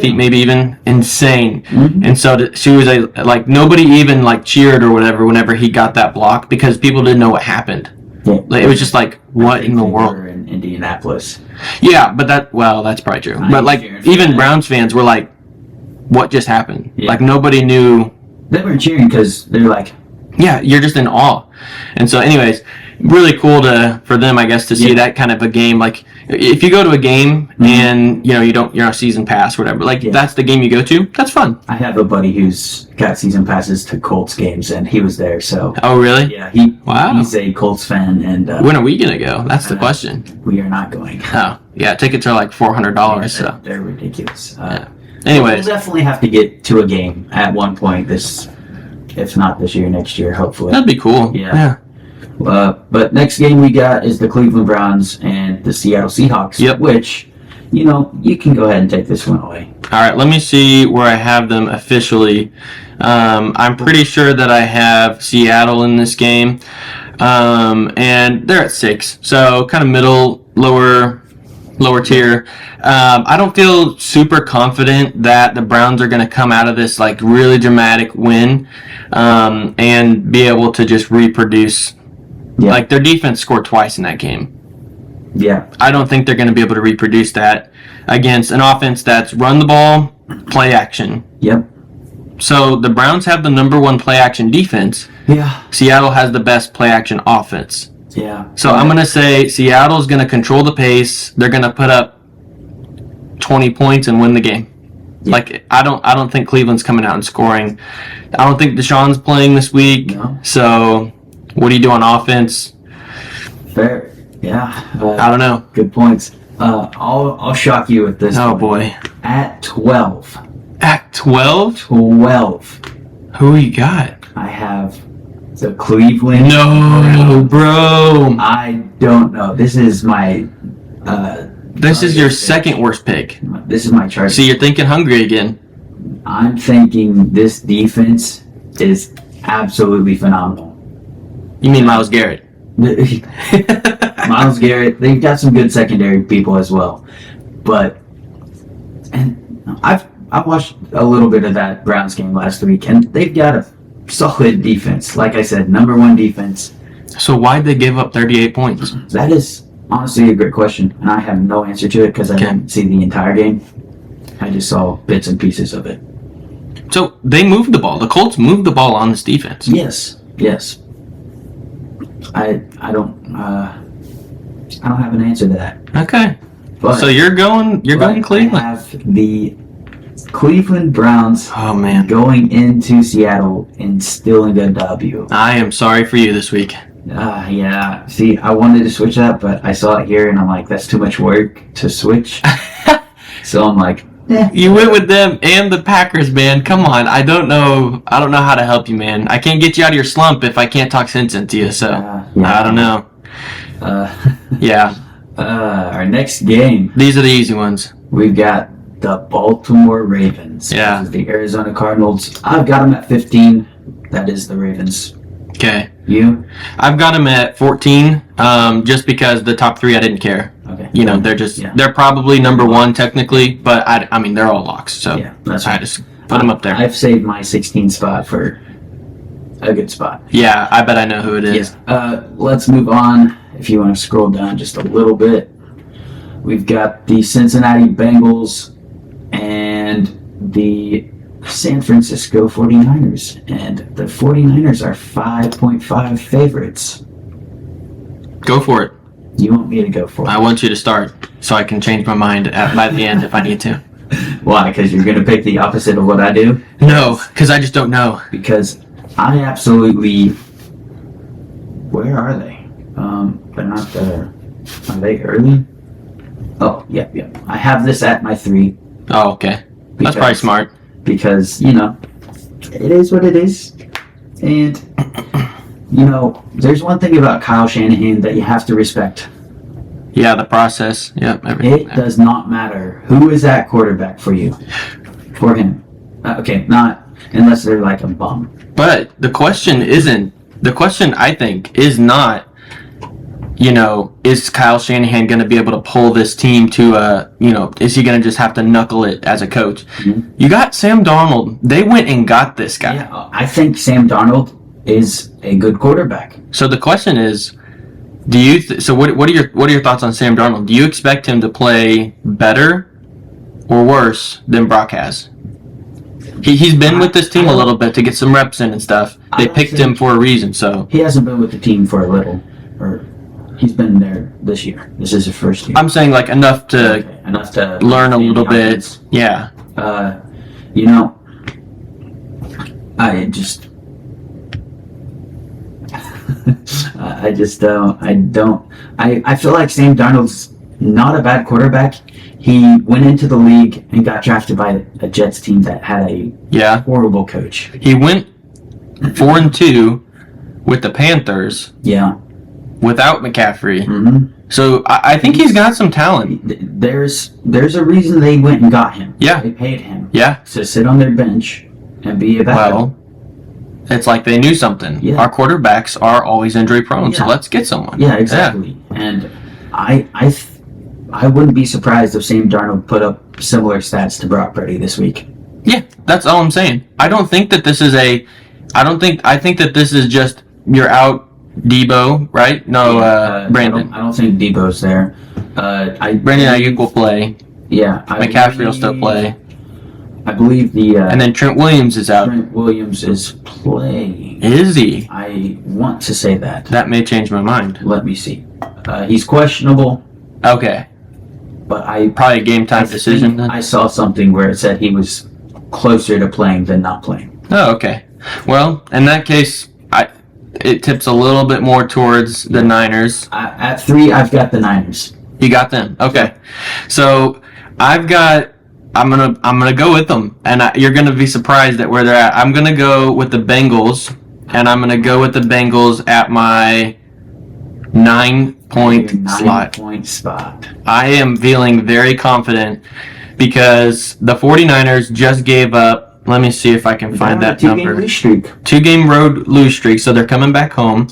feet, maybe even insane. Mhm. And so she was like, nobody even like cheered or whatever whenever he got that block because people didn't know what happened. Yeah. Like, it was just like, what I in the think world? they were in Indianapolis. Yeah, but that's probably true. I But ain't like, cheering for even that. Browns fans were like, what just happened? Yeah. Like, nobody knew. They were cheering because they're like, Yeah, you're just in awe. And so, anyways, really cool for them, I guess, to see Yeah. that kind of a game. Like, if you go to a game and you're not a season pass or whatever, like that's the game you go to, that's fun. I have a buddy who's got season passes to Colts games, and he was there. So Oh, really? yeah, Wow. he's a Colts fan, and When are we gonna go? That's the question. we are not going. Oh, yeah, tickets are like $400. So, They're ridiculous. anyways, We'll definitely have to get to a game at one point if not this year, next year, hopefully. that'd be cool. Yeah. But next game we got is the Cleveland Browns and the Seattle Seahawks. Yep. Which, you can go ahead and take this one away. All right, let me see where I have them officially. I'm pretty sure that I have Seattle in this game, and they're at 6, so kind of middle, lower tier. I don't feel super confident that the Browns are going to come out of this like really dramatic win and be able to just reproduce. Yeah. Like their defense scored twice in that game. Yeah. I don't think they're going to be able to reproduce that against an offense that's run the ball, play action. Yep. So the Browns have the number 1 play action defense. Yeah. Seattle has the best play action offense. Yeah. So I'm going to say Seattle's going to control the pace. They're going to put up 20 points and win the game. Yeah. Like I don't think Cleveland's coming out and scoring. I don't think Deshaun's playing this week. No. So what do you do on offense? Fair. Yeah. I don't know. Good points. I'll shock you with this. Oh one. boy. At 12. At 12? 12. Who you got? I have the Cleveland. No, bro. I don't know. This is my. This is your second worst pick. This is my chart. See, you're thinking hungry again. I'm thinking this defense is absolutely phenomenal. You mean Myles Garrett? Myles Garrett. They've got some good secondary people as well, and I've watched a little bit of that Browns game last week, and they've got a solid defense. Like I said, number 1 defense. So why'd they give up 38 points? That is honestly a great question, and I have no answer to it because I didn't see the entire game. I just saw bits and pieces of it. So they moved the ball. The Colts moved the ball on this defense. Yes. I don't have an answer to that. Okay. But So you're going I Cleveland. have the Cleveland Browns Oh man. going into Seattle and stealing a W. I am sorry for you this week. Yeah. See, I wanted to switch that, but I saw it here and I'm like, that's too much work to switch. So I'm like, You went with them and the Packers, man. Come on. I don't know how to help you, man. I can't get you out of your slump if I can't talk sense into you, so yeah. I don't know. Yeah. Our next game, These are the easy ones. we've got the Baltimore Ravens. Yeah. versus the Arizona Cardinals. I've got them at 15. That is the Ravens. Okay. You? I've got them at 14, just because the top 3 I didn't care. Okay. They're probably number 1 technically, but I mean they're all locks, so Yeah, that's I right. just put them up there. I've saved my 16 spot for a good spot. Yeah, I bet I know who it is. Let's move on. If you want to scroll down just a little bit, we've got the Cincinnati Bengals and the San Francisco 49ers. And the 49ers are 5.5 favorites. Go for it. You want me to go for it? I want you to start so I can change my mind by the end if I need to. Why? Because you're going to pick the opposite of what I do? No, because I just don't know. Because I absolutely... Where are they? They're not there. Are they early? Oh, yep. I have this at my 3. Oh, okay. That's probably smart. Because, it is what it is. And, there's one thing about Kyle Shanahan that you have to respect. Yeah, the process. Yep, everything. It does not matter who is at quarterback for you. For him. Okay, not unless they're like a bum. But the question I think is not, is Kyle Shanahan going to be able to pull this team to is he going to just have to knuckle it as a coach? Mm-hmm. You got Sam Darnold. They went and got this guy. Yeah, I think Sam Darnold is a good quarterback. So the question is, what are your thoughts on Sam Darnold? Do you expect him to play better or worse than Brock has? He's been with this team a little bit to get some reps in and stuff. They picked him for a reason, so He hasn't been with the team for a little. He's been there this year. This is his first year. I'm saying like enough to Okay, enough to learn a understand little the bit. offense. Yeah. You know, I just, I just don't. I feel like Sam Darnold's not a bad quarterback. He went into the league and got drafted by a Jets team that had a Yeah. horrible coach. He went 4-2 with the Panthers Yeah. without McCaffrey. hmm So I think he's got some talent. There's a reason they went and got him. Yeah. They paid him Yeah. to sit on their bench and be a backup. Well, it's like they knew something. Yeah. Our quarterbacks are always injury prone, so Yeah. let's get someone. Yeah, exactly. And I wouldn't be surprised if Sam Darnold put up similar stats to Brock Purdy this week. Yeah, that's all I'm saying. I think that this is just you're out Debo, right? No, Brandon. I don't think Debo's there. Brandon Ayuk will play. Yeah. McCaffrey will still play. I believe the And then Trent Williams is out. Trent Williams is playing. Is he? I want to say that. That may change my mind. Let me see. He's questionable, Okay. but I Probably a game time decision then. I saw something where it said he was closer to playing than not playing. Oh, okay. Well, in that case, it tips a little bit more towards the Niners. At 3, I've got the Niners. You got them. Okay. So I'm gonna go with them, and you're gonna be surprised at where they're at. I'm gonna go with the Bengals, and I'm gonna go with the Bengals at my 9-point Your slot. 9-point spot. I am feeling very confident because the 49ers just gave up. Let me see if I can find that Two-game number. lose streak. 2-game road lose streak, so they're coming back home.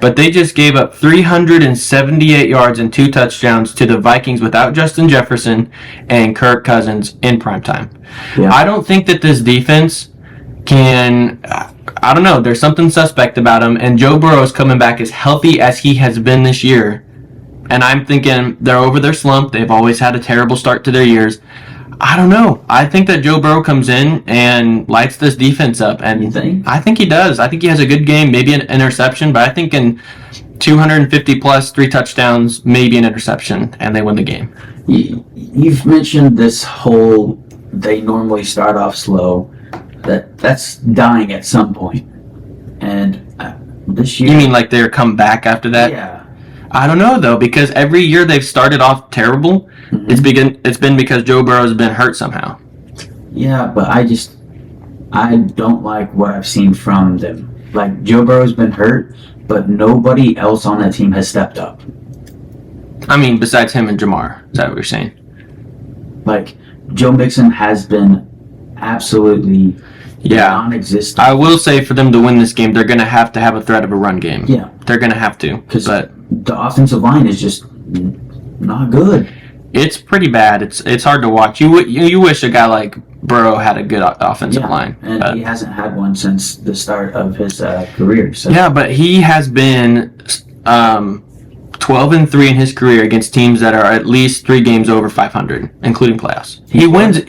But they just gave up 378 yards and 2 touchdowns to the Vikings without Justin Jefferson and Kirk Cousins in primetime. Yeah. I don't think that this defense can. I don't know. There's something suspect about him, and Joe Burrow is coming back as healthy as he has been this year. And I'm thinking they're over their slump. They've always had a terrible start to their years. I don't know. I think that Joe Burrow comes in and lights this defense up. And You think? I think he does. I think he has a good game, maybe an interception, but I think in 250 plus, 3 touchdowns, maybe an interception, and they win the game. You've mentioned this whole they normally start off slow. That's dying at some point. And this year. You mean like they're come back after that? Yeah. I don't know though, because every year they've started off terrible. Mhm. It's been because Joe Burrow's been hurt somehow. Yeah, but I don't like what I've seen from them. Like, Joe Burrow's been hurt, but nobody else on that team has stepped up. I mean, besides him and Jamar, is that what you're saying? Like, Joe Mixon has been absolutely Yeah. non-existent. I will say for them to win this game, they're going to have a threat of a run game. Yeah. They're going to have to. Because But the offensive line is just not good. it's pretty bad. It's hard to watch. You wish a guy like Burrow had a good offensive line. And But- he hasn't had one since the start of his career. So yeah, but he has been 12-3 in his career against teams that are at least 3 games over 500, including playoffs. He wins.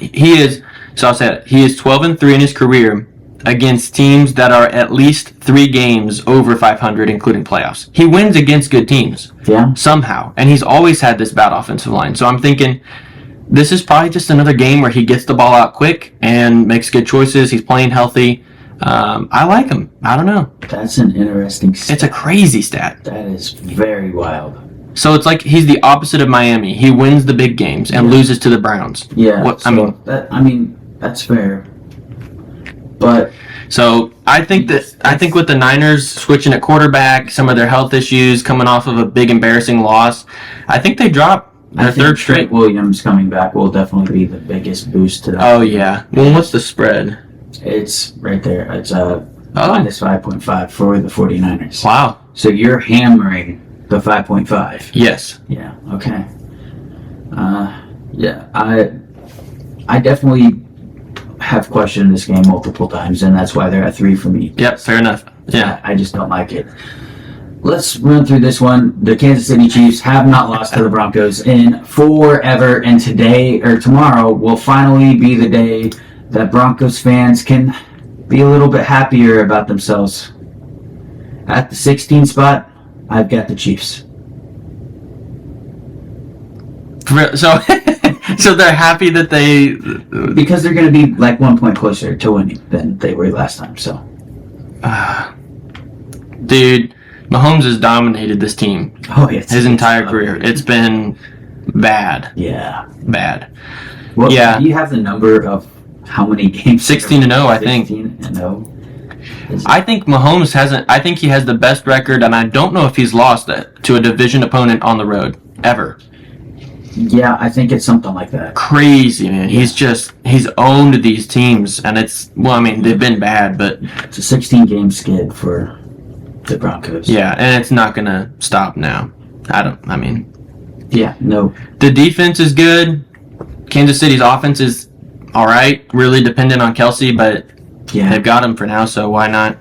I'll say it. He is 12-3 in his career against teams that are at least 3 games over 500, including playoffs. He wins against good teams yeah. somehow, and he's always had this bad offensive line. So I'm thinking this is probably just another game where he gets the ball out quick and makes good choices. He's playing healthy. I like him. I don't know. That's an interesting stat. It's a crazy stat. That is very wild. So it's like he's the opposite of Miami. He wins the big games and loses to the Browns. Yeah. What- So that's fair. But So I think with the Niners switching at quarterback, some of their health issues coming off of a big embarrassing loss, I think they drop I their think third straight. Trent Williams coming back will definitely be the biggest boost to that. Oh yeah. Well, what's the spread? It's right there. It's minus 5.5 for the 49ers. Wow. So you're hammering the 5.5. Yes. Yeah. Okay. Yeah. I definitely have questioned this game multiple times, and that's why they're at 3 for me. Yep. Fair enough. Yeah. I just don't like it. Let's run through this one. The Kansas City Chiefs have not lost to the Broncos in forever, and today or tomorrow will finally be the day that Broncos fans can be a little bit happier about themselves. At the 16 spot, I've got the Chiefs. So, so they're happy that they. Because they're going to be like 1 point closer to winning than they were last time. So, Dude, Mahomes has dominated this team his entire career. It's been bad. Yeah. Bad. Well, Yeah. Do you have the number of how many games? 16-0, I think. 16-0. I think Mahomes hasn't. I think he has the best record, and I don't know if he's lost it to a division opponent on the road ever. Yeah, I think it's something like that. Crazy, man. He's owned these teams, and they've been bad, but It's a 16-game skid for the Broncos. yeah, and it's not gonna stop now. Yeah, no. The defense is good. Kansas City's offense is all right. Really dependent on Kelsey, but Yeah. they've got him for now, so why not?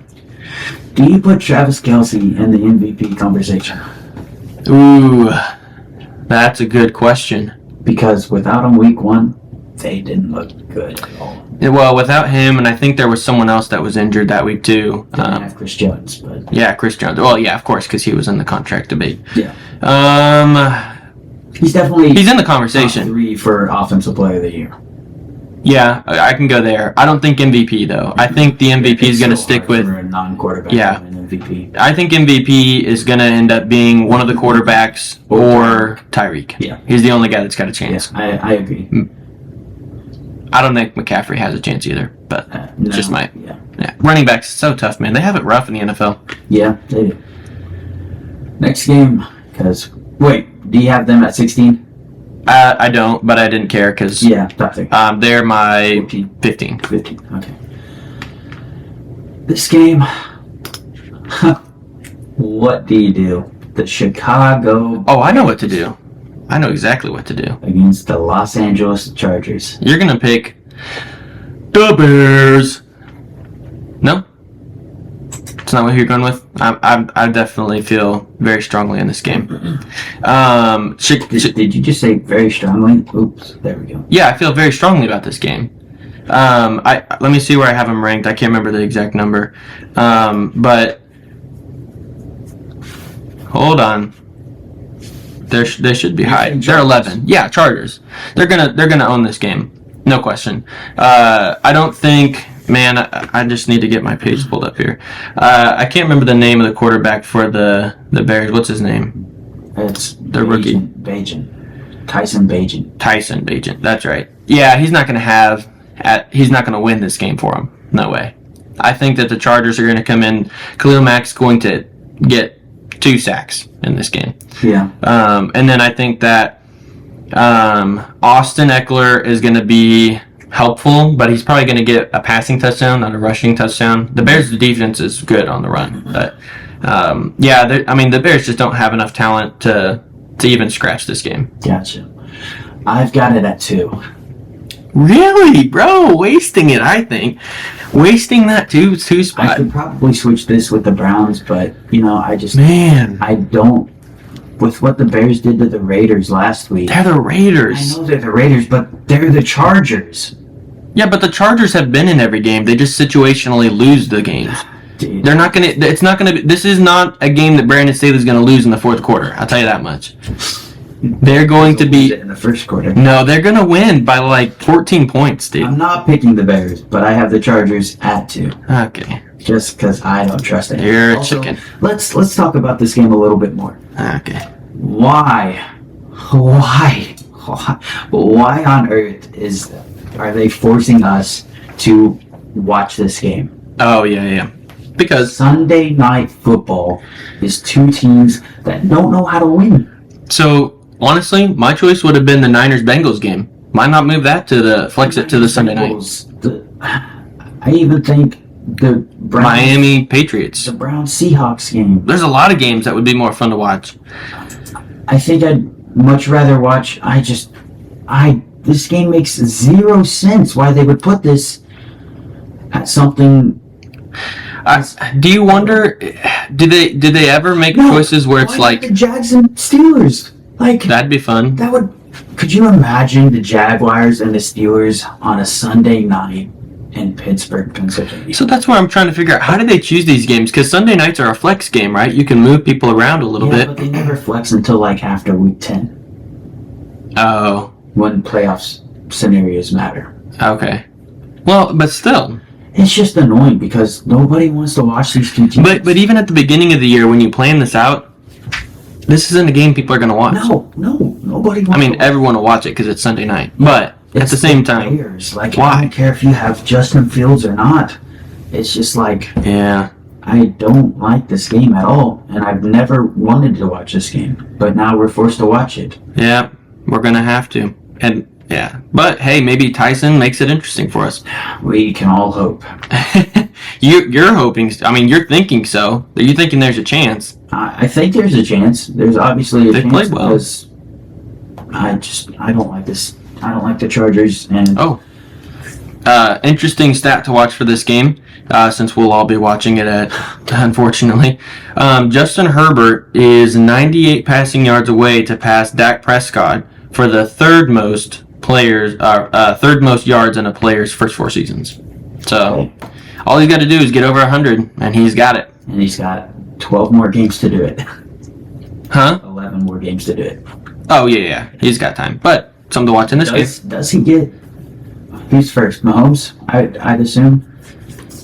Do you put Travis Kelce in the MVP conversation? Ooh, that's a good question. Because without him week 1, they didn't look good at all. Yeah, well, without him, and I think there was someone else that was injured that week too. Didn't have Chris Jones, but Yeah, Chris Jones. Well, yeah, of course, because he was in the contract debate. yeah. He's He's in the top conversation. 3 for Offensive Player of the Year. Yeah, I can go there. I don't think MVP though. I think the MVP is It's going to so stick hard with. for a non-quarterback Yeah. to win MVP. I think MVP is going to end up being one of the quarterbacks or Tyreek. Yeah. He's the only guy that's got a Yes, chance. I agree. I don't think McCaffrey has a chance either, but No, just might. Yeah. Yeah. Running backs so tough, man. They have it rough in the NFL. Yeah, they do. Next game, because wait, do you have them at 16? I don't, but I didn't care because Yeah, top 3. they're my 14. 15. 15. Okay. This game, what do you do? The Chicago Oh, I know what to do. I know exactly what to do. against the Los Angeles Chargers. You're going to pick the Bears. No? It's not what you're going with? I definitely feel very strongly in this game. Did you just say very strongly? Oops, there we go. Yeah, I feel very strongly about this game. Let me see where I have them ranked. I can't remember the exact number. But hold on. They should be high. They're 11. Yeah, Chargers. They're gonna own this game. No question. I don't think. Man, I just need to get my page pulled up here. I can't remember the name of the quarterback for the Bears. What's his name? It's The rookie. Bajan. Tyson Bajan. Tyson Bagent. That's right. Yeah, he's not gonna win this game for him. No way. I think that the Chargers are gonna come in. Khalil Mack's going to get 2 sacks in this game. Yeah. And then I think that Austin Eckler is going to be helpful, but he's probably going to get a passing touchdown, not a rushing touchdown. The Bears' defense is good on the run, but the Bears just don't have enough talent to even scratch this game. Gotcha. I've got it at 2. Really, bro? Wasting it, I think. Wasting that two I spot. could probably switch this with the Browns, but Man, I don't. With what the Bears did to the Raiders last week. they're the I Raiders. know they're the Raiders, but they're the Chargers. Yeah, but the Chargers have been in every game. They just situationally lose the games. Dude. They're not gonna. It's not gonna be. This is not a game that Brandon Staley's gonna lose in the fourth quarter. I'll tell you that much. They're going to be. in the first quarter. No, they're gonna win by like 14 points, dude. I'm not picking the Bears, but I have the Chargers at 2, Okay, just because I don't trust it. you're a Also, chicken. Let's talk about this game a little bit more. Okay. Why on earth are they forcing us to watch this game? Oh yeah. Because Sunday Night Football is 2 teams that don't know how to win. so honestly, my choice would have been the Niners-Bengals game. Why not move that to the flex it to the Sunday night? I even think the Browns, Miami Patriots. the Browns Seahawks game. There's a lot of games that would be more fun to watch. I think I'd much rather watch. This game makes 0 sense. Why they would put this at something? Do you wonder? Did they ever make choices where it's why like not the Jags and Steelers? Like that'd be fun? that would. Could you imagine the Jaguars and the Steelers on a Sunday night in Pittsburgh, Pennsylvania? So that's where I'm trying to figure out how did they choose these games? Because Sunday nights are a flex game, right? You can move people around a little Yeah, bit. but they never flex until like after week 10. Oh, when playoffs scenarios matter. okay. Well, but still. It's just annoying because nobody wants to watch these two teams. But even at the beginning of the year, when you plan this out, this isn't a game people are going to watch. No, nobody wants I mean, to everyone will watch it because it's Sunday night. But at It's the same time, players. Like, why? I don't care if you have Justin Fields or not. It's just like, yeah. I don't like this game at all, and I've never wanted to watch this game. But now we're forced to watch it. Yeah, we're going to have to. And yeah. But hey, maybe Tyson makes it interesting for us. We can all hope. You're hoping, I mean, you're thinking so. You're thinking there's a chance. I think there's a chance. There's obviously a They chance played well. because I don't like this. I don't like the Chargers, and Oh. Interesting stat to watch for this game, since we'll all be watching it unfortunately. Justin Herbert is 98 passing yards away to pass Dak Prescott for the third most yards in a player's first 4 seasons. So, all he's got to do is get over 100, and he's got it. and he's got 12 more games to do it. Huh? 11 more games to do it. Oh, yeah. He's got time. But, something to watch in this game. Does he get? Who's first? Mahomes? I'd assume.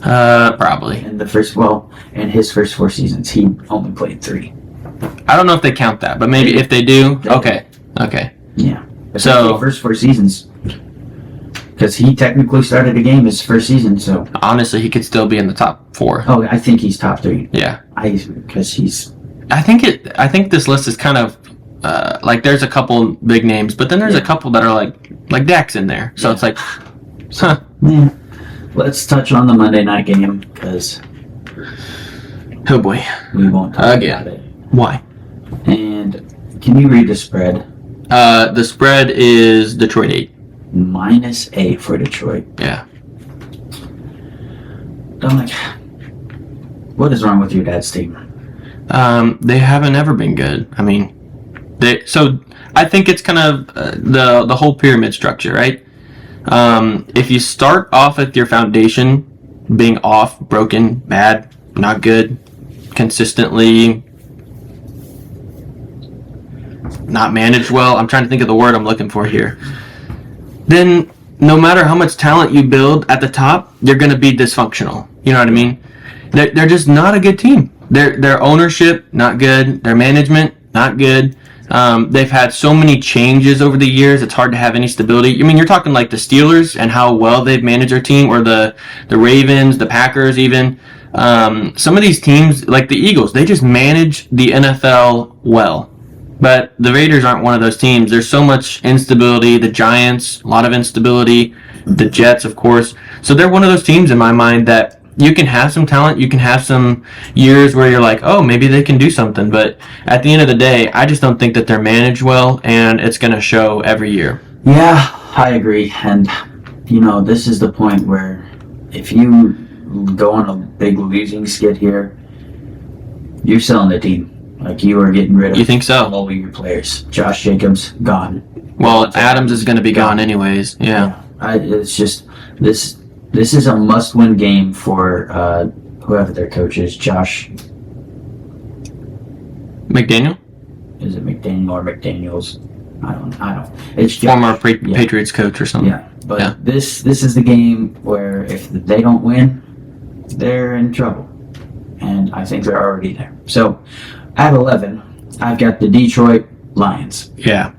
Probably. In his first 4 seasons, he only played 3. I don't know if they count that, but maybe if they do, okay. Yeah. But So- the first 4 seasons, because he technically started a game his first season. So, Honestly, he could still be in the top 4. oh, I think he's top 3. Yeah. Because he's. I think this list is kind of like there's a couple big names, but then there's a couple that are like Dak's in there. So it's like, huh. Yeah. Let's touch on the Monday night game because Oh boy. we won't talk Again. about it. Why? And can you read the spread? The spread is Detroit 8. -8 for Detroit. Yeah. I'm like, what is wrong with your dad's team? They haven't ever been good. I mean, so I think it's kind of the whole pyramid structure, right? If you start off with your foundation being off, broken, bad, not good, consistently not managed well, I'm trying to think of the word I'm looking for here, then no matter how much talent you build at the top, you're going to be dysfunctional. You know what I mean? They're just not a good team. Their ownership, not good. Their management, not good. They've had so many changes over the years, it's hard to have any stability. I mean, you're talking like the Steelers and how well they've managed their team, or the Ravens, the Packers even. Some of these teams, like the Eagles, they just manage the NFL well. But the Raiders aren't one of those teams. There's so much instability. The Giants, a lot of instability. The Jets, of course. So they're one of those teams in my mind that you can have some talent. You can have some years where you're like, oh, maybe they can do something. But at the end of the day, I just don't think that they're managed well, and it's going to show every year. Yeah, I agree. And, this is the point where if you go on a big losing skid here, you're selling the team. Like, you are getting rid of You think so? all of your players. Josh Jacobs, gone. Well, Adams is going to be gone anyways. Yeah. It's just, this is a must-win game for whoever their coach is. Josh, McDaniel? is it McDaniel or McDaniels? I don't. It's Josh. Former Patriots coach or something. Yeah, but Yeah. this is the game where if they don't win, they're in trouble, and I think they're already there. So, at 11, I've got the Detroit Lions. Yeah.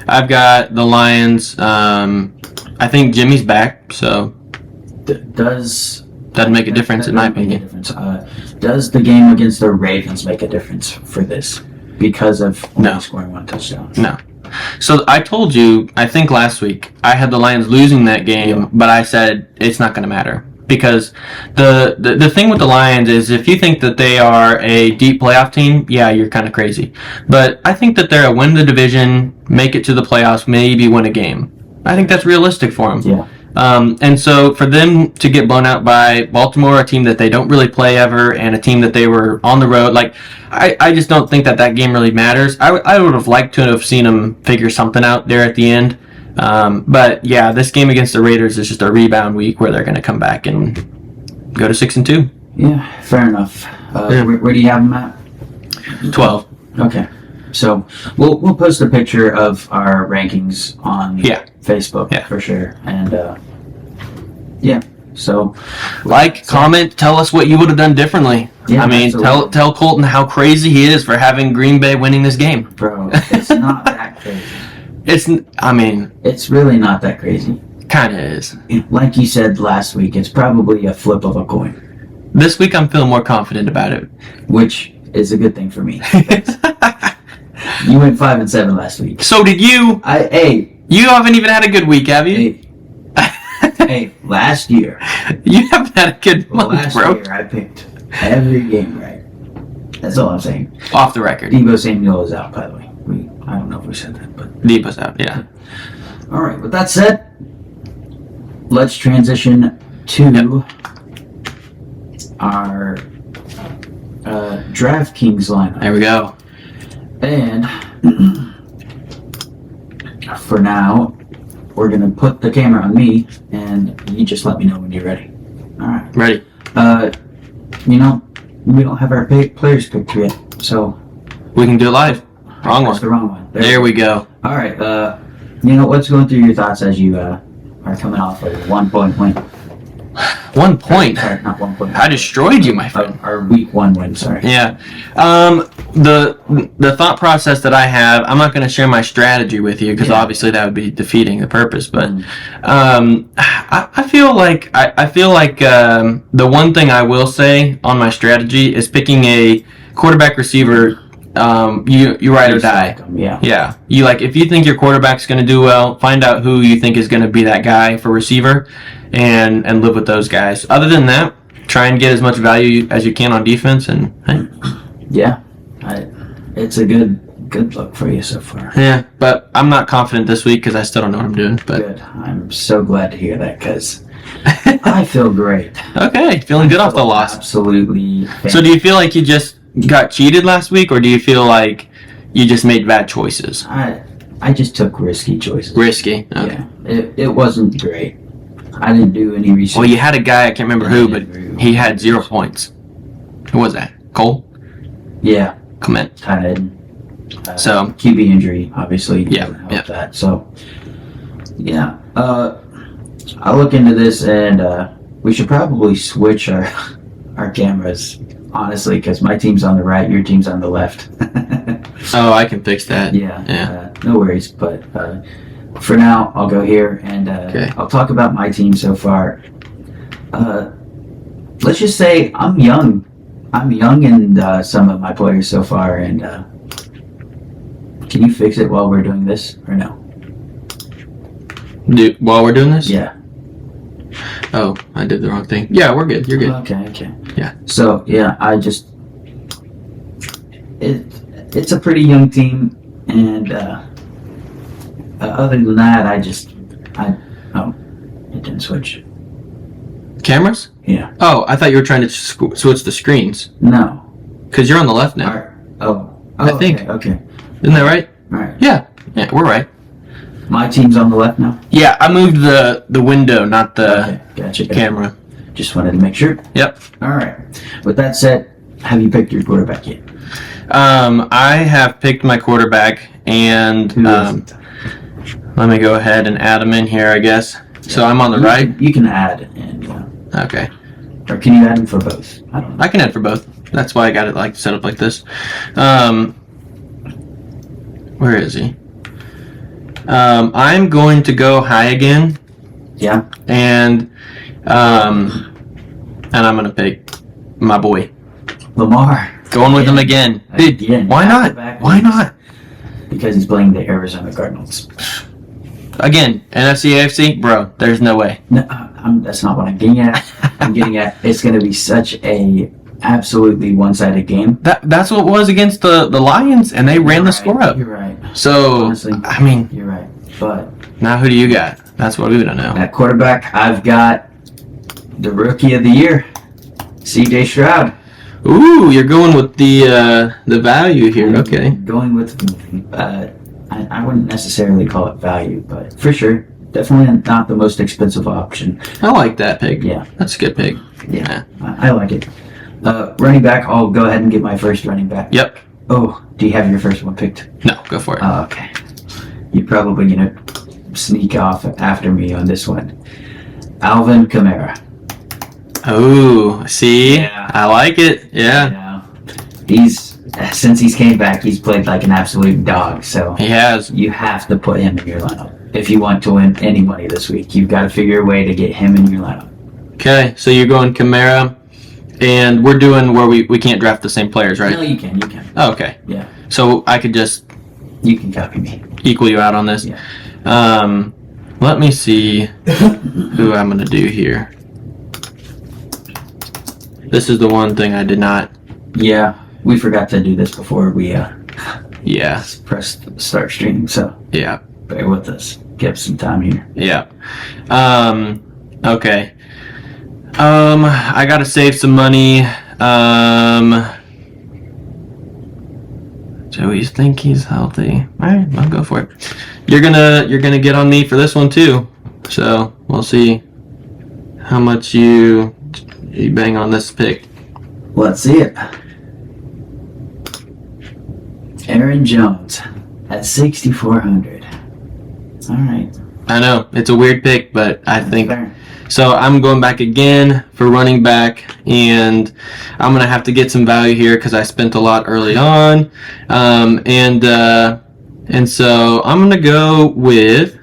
I've got the Lions. I think Jimmy's back, so doesn't make a difference in my opinion. Does the game against the Ravens make a difference for this because of only No. scoring 1 touchdown? No. So I told you, I think last week, I had the Lions losing that game, but I said it's not going to matter. Because the thing with the Lions is if you think that they are a deep playoff team, yeah, you're kind of crazy. But I think that they're a win the division, make it to the playoffs, maybe win a game. I think that's realistic for them. Yeah. And so for them to get blown out by Baltimore, a team that they don't really play ever, and a team that they were on the road, like I just don't think that game really matters. I would have liked to have seen them figure something out there at the end. But yeah, this game against the Raiders is just a rebound week where they're going to come back and go to 6-2. Yeah, fair enough. Yeah. Where do you have them at? 12. Okay. So we'll post a picture of our rankings on Facebook for sure. And so comment, tell us what you would have done differently. Yeah, I mean, tell Colton how crazy he is for having Green Bay winning this game. Bro, it's not that crazy. It's really not that crazy. Kind of is. Like you said last week, it's probably a flip of a coin. This week I'm feeling more confident about it. Which is a good thing for me. You went 5-7 last week. So did you. You haven't even had a good week, have you? Hey, last year. You haven't had a good month, bro. Last year I picked every game right. That's all I'm saying. Off the record. Deebo Samuel is out, by the way. I don't know if we said that, but Deebo's out, yeah. All right, with that said, let's transition to our DraftKings lineup. There we go. And for now, we're going to put the camera on me, and you just let me know when you're ready. All right. Ready. We don't have our players picked yet, so... We can do it live. Wrong That's one. the wrong one. There we go. All right. What's going through your thoughts as you are coming off a 1 point win? 1 point? Sorry, not 1 point. I destroyed you, my friend. Our week 1 win, sorry. Yeah. The thought process that I have, I'm not going to share my strategy with you because obviously that would be defeating the purpose. But I feel like the one thing I will say on my strategy is picking a quarterback receiver. You ride or die. Yeah. You if you think your quarterback's going to do well, find out who you think is going to be that guy for receiver, and live with those guys. Other than that, try and get as much value as you can on defense, and it's a good look for you so far. Yeah, but I'm not confident this week because I still don't know what I'm doing. But good. I'm so glad to hear that because I feel great. Okay, feeling good off the loss. Absolutely. So do you feel like you just got cheated last week, or do you feel like you just made bad choices? I just took risky choices. Risky? Okay. Yeah. It wasn't great. I didn't do any research. Well, you had a guy, I can't remember who, but he had 0 points. Who was that? Cole? Yeah. Clement. Tight end. So QB injury, obviously. Yeah. That. So, yeah. I'll look into this, and we should probably switch our cameras, honestly, because my team's on the right, your team's on the left. Oh, I can fix that. Yeah. No worries. But for now, I'll go here, and I'll talk about my team so far. Let's just say I'm young. I'm young in some of my players so far, and can you fix it while we're doing this, or no? While we're doing this? Yeah. Oh, I did the wrong thing. Yeah, we're good. You're good. Okay. Yeah. So, yeah, it's a pretty young team, and other than that, it didn't switch. Cameras? Yeah. Oh, I thought you were trying to switch the screens. No. Because you're on the left now. I think. Okay. Isn't that right? All right. Yeah, we're right. My team's on the left now? Yeah, I moved the window, not the Gotcha. camera. Just wanted to make sure. Yep. All right. With that said, have you picked your quarterback yet? I have picked my quarterback, and let me go ahead and add him in here, I guess. So I'm on the right? You can add, and okay. Or can you add him for both? I don't know. I can add for both. That's why I got it set up like this. Where is he? I'm going to go high again. Yeah. And I'm going to pick my boy. Lamar. Going with him again. Dude, why not? Why not? Because he's playing the Arizona Cardinals. Again, NFC, AFC? Bro, there's no way. No, that's not what I'm getting at. I'm getting at it's going to be such a absolutely one-sided game. That's what it was against the Lions, and they ran the score up. You're right. So, honestly, I mean... You're right. But... Now who do you got? That's what we don't know. At quarterback, I've got the Rookie of the Year, C.J. Stroud. Ooh, you're going with the value here. Okay. Going with... I wouldn't necessarily call it value, but for sure, definitely not the most expensive option. I like that pick. Yeah. That's a good pick. Yeah. I like it. Running back, I'll go ahead and get my first running back. Yep. Oh, do you have your first one picked? No, go for it. Oh, okay. You're probably gonna sneak off after me on this one. Alvin Kamara. Oh, see? Yeah. I like it. Yeah. Since he's came back, he's played like an absolute dog. So He has. you have to put him in your lineup if you want to win any money this week. You've got to figure a way to get him in your lineup. Okay, so you're going Kamara, and we're doing where we can't draft the same players, right? No, you can. You can. Oh, okay. Yeah. So I could just You can copy me. equal you out on this. Yeah. Let me see who I'm going to do here. This is the one thing I did not. Yeah, we forgot to do this before we Yeah, pressed start streaming. So yeah, bear with us. Give some time here. yeah. Okay. I got to save some money. Joey's think he's healthy. All right, I'll go for it. You're gonna get on me for this one too. So we'll see how much you bang on this pick. Let's see it. Aaron Jones at 6,400. All right. I know it's a weird pick, but I think Fair. so. I'm going back again for running back, and I'm gonna have to get some value here because I spent a lot early on, and so I'm gonna go with.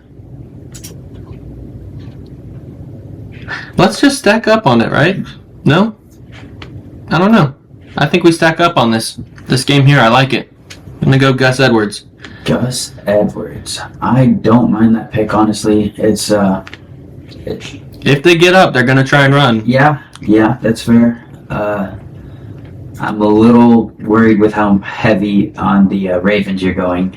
Let's just stack up on it, right? No, I don't know. I think we stack up on this game here. I like it. I'm gonna go Gus Edwards. Gus Edwards. I don't mind that pick, honestly. It's If they get up, they're gonna try and run. yeah, that's fair. I'm a little worried with how heavy on the Ravens you're going.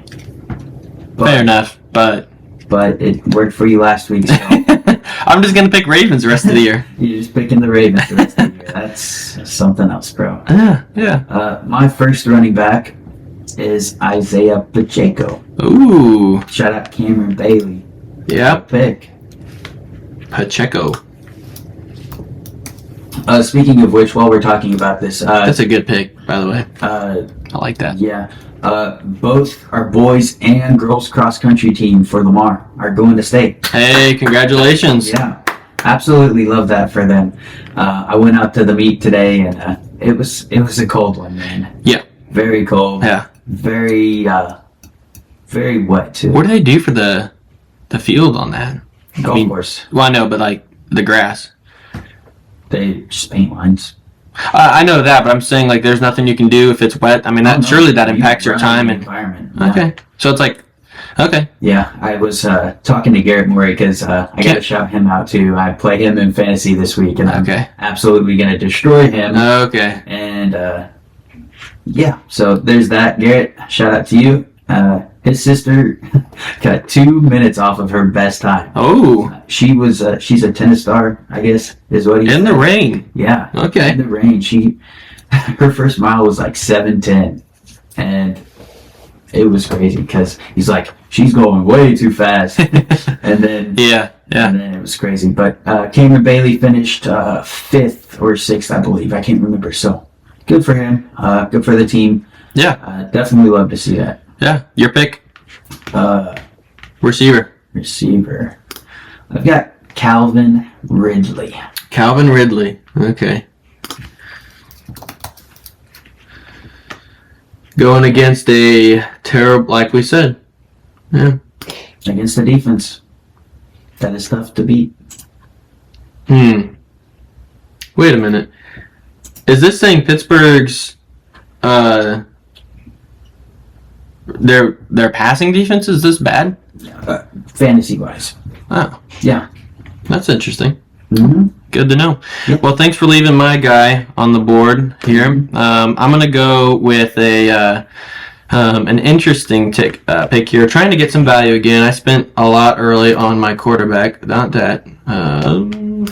Fair enough, but it worked for you last week, so I'm just gonna pick Ravens the rest of the year. you're just picking the Ravens the rest of the year. That's something else, bro. Yeah. My first running back is Isaiah Pacheco. Ooh. Shout out Cameron Bailey. Yep. Pick. Pacheco. Speaking of which, while we're talking about this, That's a good pick, by the way. I like that. yeah, both our boys and girls cross country team for Lamar are going to state. Hey, congratulations. Yeah, absolutely love that for them. I went out to the meet today, and it was a cold one, man. Yeah. Very cold. Yeah. Very very wet too. What do they do for the field on that? Golf course. Well, I know, but like the grass. They just paint lines. I know that, but I'm saying like there's nothing you can do if it's wet. I mean, that surely that You impacts your run time the and. environment. Yeah. Okay. So it's like, okay. Yeah, I was talking to Garrett Morey because I got to shout him out too. I play him in fantasy this week, and I'm Okay. absolutely going to destroy him. Okay. And yeah, so there's that. Garrett, shout out to you. His sister got 2 minutes off of her best time. Oh, She's a tennis star, I guess, is what he in said. the rain. Yeah. Okay. In the rain. Her first mile was like 7:10, and it was crazy because he's like, she's going way too fast, and then Yeah. and then it was crazy. But Cameron Bailey finished 5th or 6th, I believe. I can't remember. So good for him. Good for the team. Yeah. Definitely love to see that. Yeah. Your pick. Receiver. Receiver. I've got Calvin Ridley. Calvin Ridley. Okay. Going against a terrible, like we said. Yeah. Against the defense. That is tough to beat. Wait a minute. Is this saying Pittsburgh's their passing defense is this bad? Fantasy wise. Oh, Yeah. that's interesting. Mm-hmm. Good to know. Yep. Well, thanks for leaving my guy on the board here. I'm gonna go with an interesting pick here, trying to get some value again. I spent a lot early on my quarterback. Not that.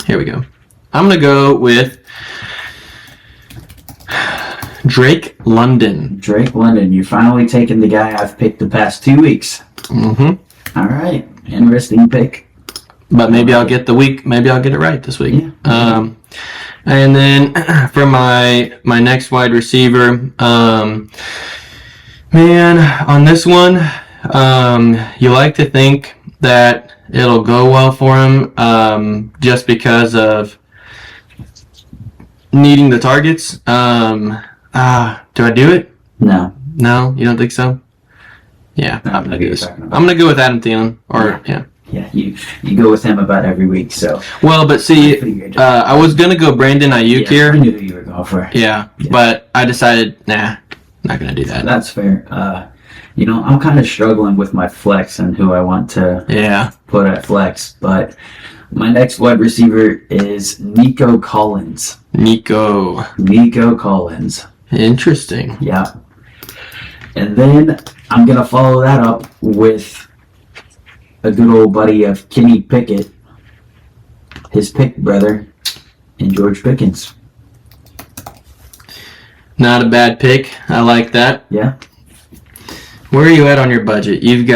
Here we go. I'm gonna go with Drake London. Drake London. You're finally taking the guy I've picked the past 2 weeks. Mm-hmm. All right. Interesting pick. But maybe I'll get it right this week. Yeah. And then for my next wide receiver, Man, on this one, you like to think that it'll go well for him, just because of needing the targets. Do I do it? No. No, you don't think so? Yeah, No, I'm gonna you're do this. talking about- I'm gonna go with Adam Thielen. Yeah. Yeah, you go with him about every week, so Well, but I see, figured. I was gonna go Brandon Ayuk I here. knew who you were going for. Yeah, Yeah. but I decided, nah, not gonna do that. That's fair. I'm kind of struggling with my flex and who I want to Yeah. put at flex, but my next wide receiver is Nico Collins. Nico. Nico Collins. Interesting. Yeah. And then I'm going to follow that up with a good old buddy of Kenny Pickett, his pick brother, and George Pickens. Not a bad pick. I like that. Yeah. Where are you at on your budget? You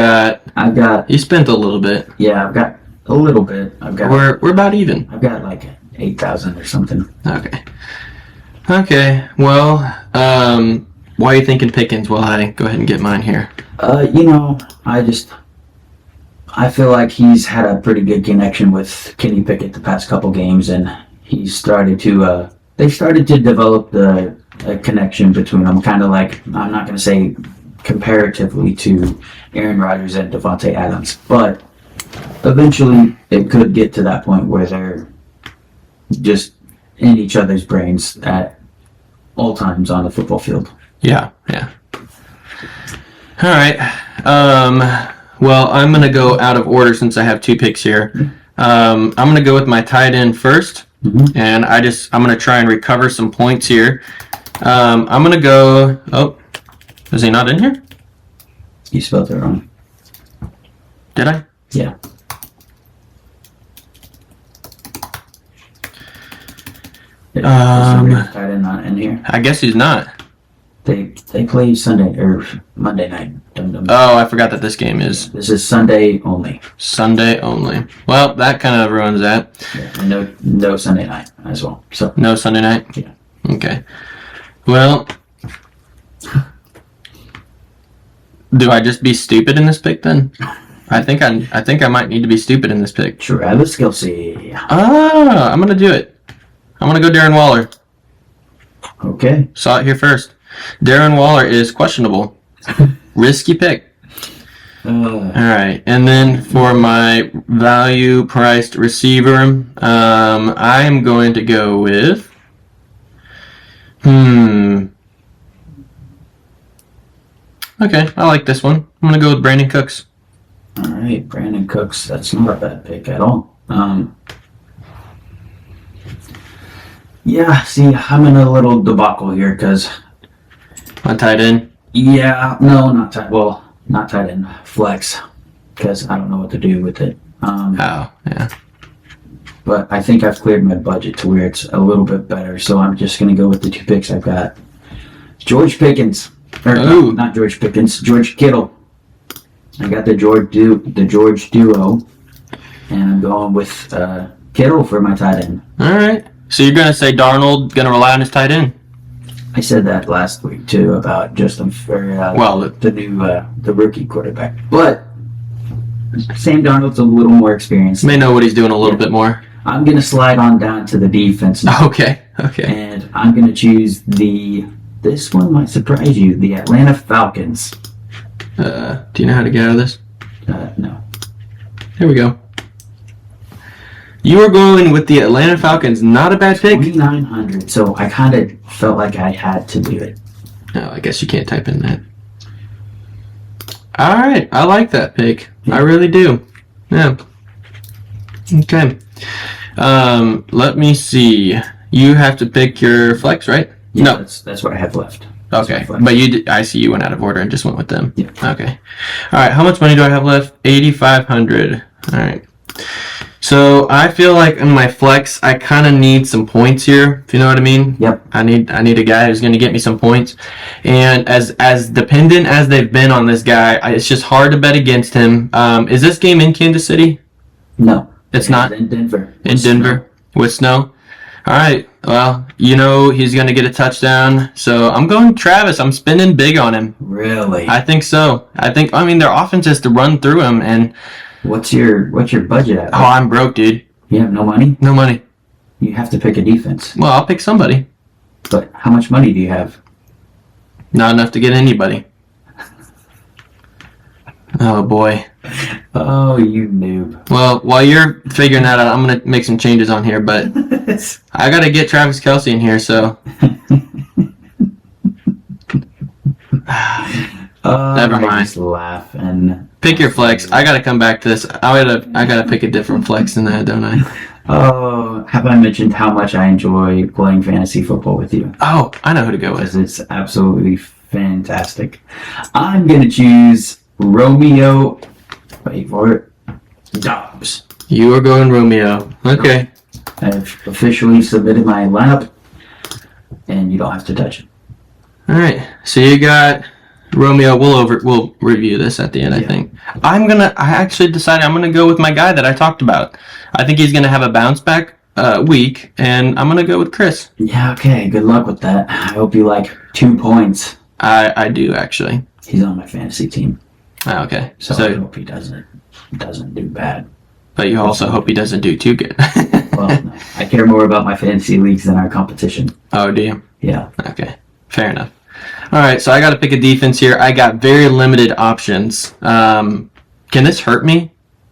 spent a little bit. I've got a little bit. We're about even. I've got like 8,000 or something. Okay. Well, why are you thinking Pickens? Well, I go ahead and get mine here. I feel like he's had a pretty good connection with Kenny Pickett the past couple games, and they started to develop a connection between them. Kind of like, I'm not going to say comparatively to Aaron Rodgers and Devontae Adams, but eventually it could get to that point where they're just in each other's brains at all times on the football field. Yeah. All right. Well, I'm going to go out of order since I have two picks here. I'm going to go with my tight end first, and I'm going to try and recover some points here. I'm going to go... Oh, is he not in here? You spelled it wrong. Did I? Yeah. Is the tight end not in here? I guess he's not. They play Sunday or Monday night. Oh, I forgot that this game is This is Sunday only. Sunday only. Well, that kind of ruins that. Yeah, and no Sunday night as well. So No Sunday night? Yeah. Okay. Well, do I just be stupid in this pick then? I think I might need to be stupid in this pick. Travis Kelce. I'm going to do it. I'm going to go Darren Waller. Okay. Saw it here first. Darren Waller is questionable. Risky pick. All right. And then for my value priced receiver, I am going to go with... Okay, I like this one. I'm going to go with Brandon Cooks. All right, Brandon Cooks. That's not a bad pick at all. Yeah, see, I'm in a little debacle here because... My tight end? Yeah, no, not tight. Well, not tight end. Flex. Because I don't know what to do with it. Yeah. But I think I've cleared my budget to where it's a little bit better. So I'm just going to go with the two picks I've got. George Pickens. Ooh. Not George Pickens. George Kittle. I got the George duo. And I'm going with Kittle for my tight end. All right. So you're going to say Darnold going to rely on his tight end? I said that last week too about Justin the rookie quarterback. But Sam Darnold's a little more experienced. May know what he's doing a little bit more. I'm going to slide on down to the defense now. Okay. And I'm going to choose this one might surprise you, the Atlanta Falcons. Do you know how to get out of this? No. Here we go. You are going with the Atlanta Falcons. Not a bad pick. 2,900. So I kind of felt like I had to do it. No, I guess you can't type in that. All right. I like that pick. I really do. Yeah. Okay. Let me see. You have to pick your flex, right? Yeah, No. That's what I have left. Okay. But I see you went out of order and just went with them. Yeah. Okay. All right. How much money do I have left? 8,500. All right. So I feel like in my flex, I kind of need some points here, if you know what I mean. Yep. I need a guy who's going to get me some points. And as dependent as they've been on this guy, it's just hard to bet against him. Is this game in Kansas City? No. It's not? In Denver. In Denver with snow? All right. Well, you know he's going to get a touchdown. So I'm going Travis. I'm spending big on him. Really? I think so. I mean, their offense is to run through him. And What's your budget at? oh, I'm broke, dude. You have no money? No money. You have to pick a defense. Well, I'll pick somebody. But how much money do you have? Not enough to get anybody. Oh, boy. Oh, you noob. Well, while you're figuring that out, I'm going to make some changes on here. But I got to get Travis Kelce in here, so. Never I mind. just laugh and Pick your flex. I got to come back to this. I got to pick a different flex than that, don't I? oh, have I mentioned how much I enjoy playing fantasy football with you? Oh, I know who to go with. Because it's absolutely fantastic. I'm gonna choose Romeo. Wait for it. Dobbs. You are going Romeo. Okay. I've officially submitted my lineup, and you don't have to touch it. All right. So you got Romeo. We'll review this at the end. I Yeah. think I actually decided I'm gonna go with my guy that I talked about. I think he's gonna have a bounce back week, and I'm gonna go with Chris. Yeah. Okay. Good luck with that. I hope you like 2 points. I do actually. He's on my fantasy team, Oh, okay. so I So, hope he doesn't do bad. but you also hope he doesn't do too good. Well, no, I care more about my fantasy leagues than our competition. Oh, do you? Yeah. Okay, fair enough. All right, so I got to pick a defense here. I got very limited options. Can this hurt me?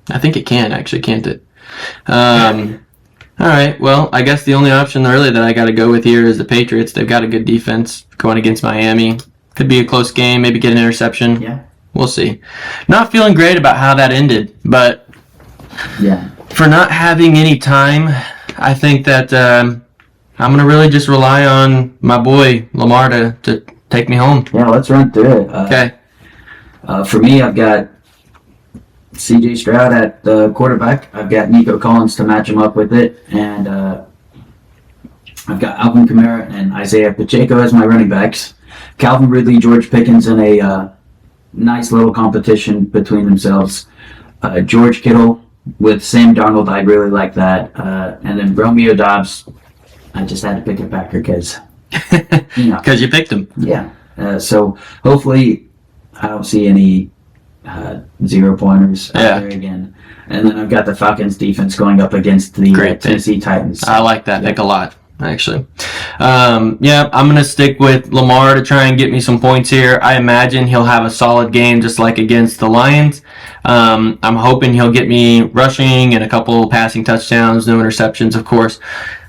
I think it can, actually, can't it? All right, well, I guess the only option really that I got to go with here is the Patriots. They've got a good defense going against Miami. Could be a close game, maybe get an interception. Yeah. We'll see. Not feeling great about how that ended, but Yeah. for not having any time, I think that I'm going to really just rely on my boy Lamar to take me home. Yeah. Let's run through it. Okay. For me, I've got C.J. Stroud at the quarterback. I've got Nico Collins to match him up with it, and I've got Alvin Kamara and Isaiah Pacheco as my running backs. Calvin Ridley, George Pickens in a nice little competition between themselves. George Kittle with Sam Darnold, I really like that. And then Romeo Dobbs, I just had to pick a Packer because, you know. Because you picked him. Yeah. So hopefully I don't see any 0-pointers out Yeah. there again. And then I've got the Falcons defense going up against the Great pick. Tennessee Titans. I like that Yeah. pick a lot, actually. Yeah, I'm going to stick with Lamar to try and get me some points here. I imagine he'll have a solid game just like against the Lions. I'm hoping he'll get me rushing and a couple passing touchdowns, no interceptions, of course.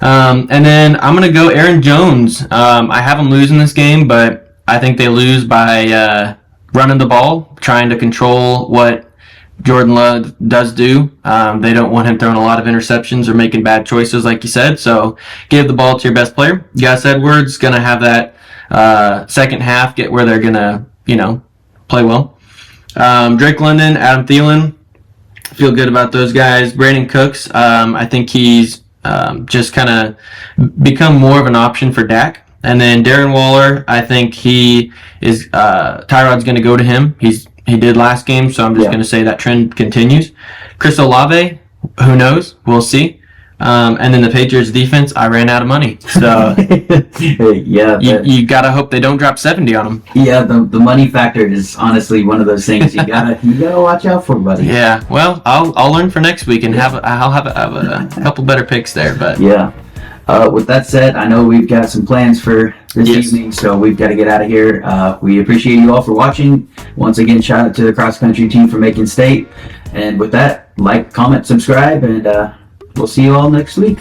And then I'm going to go Aaron Jones. I have him losing this game, but I think they lose by running the ball, trying to control what Jordan Love does do. They don't want him throwing a lot of interceptions or making bad choices, like you said. So give the ball to your best player. Gus Edwards going to have that second half get where they're going to, play well. Drake London, Adam Thielen, feel good about those guys. Brandon Cooks, I think he's just kind of become more of an option for Dak. And then Darren Waller, I think he is. Tyrod's going to go to him. He did last game, so I'm just going to say that trend continues. Chris Olave, who knows? We'll see. And then the Patriots defense, I ran out of money, so yeah, you gotta hope they don't drop 70 on them. yeah. The money factor is honestly one of those things you gotta watch out for, buddy. Yeah, well, I'll learn for next week and I'll have a couple better picks there, but Yeah. With that said, I know we've got some plans for this Yes. evening, so we've got to get out of here. We appreciate you all for watching. Once again, shout out to the cross country team for Macon State. And with that, like, comment, subscribe, and we'll see you all next week.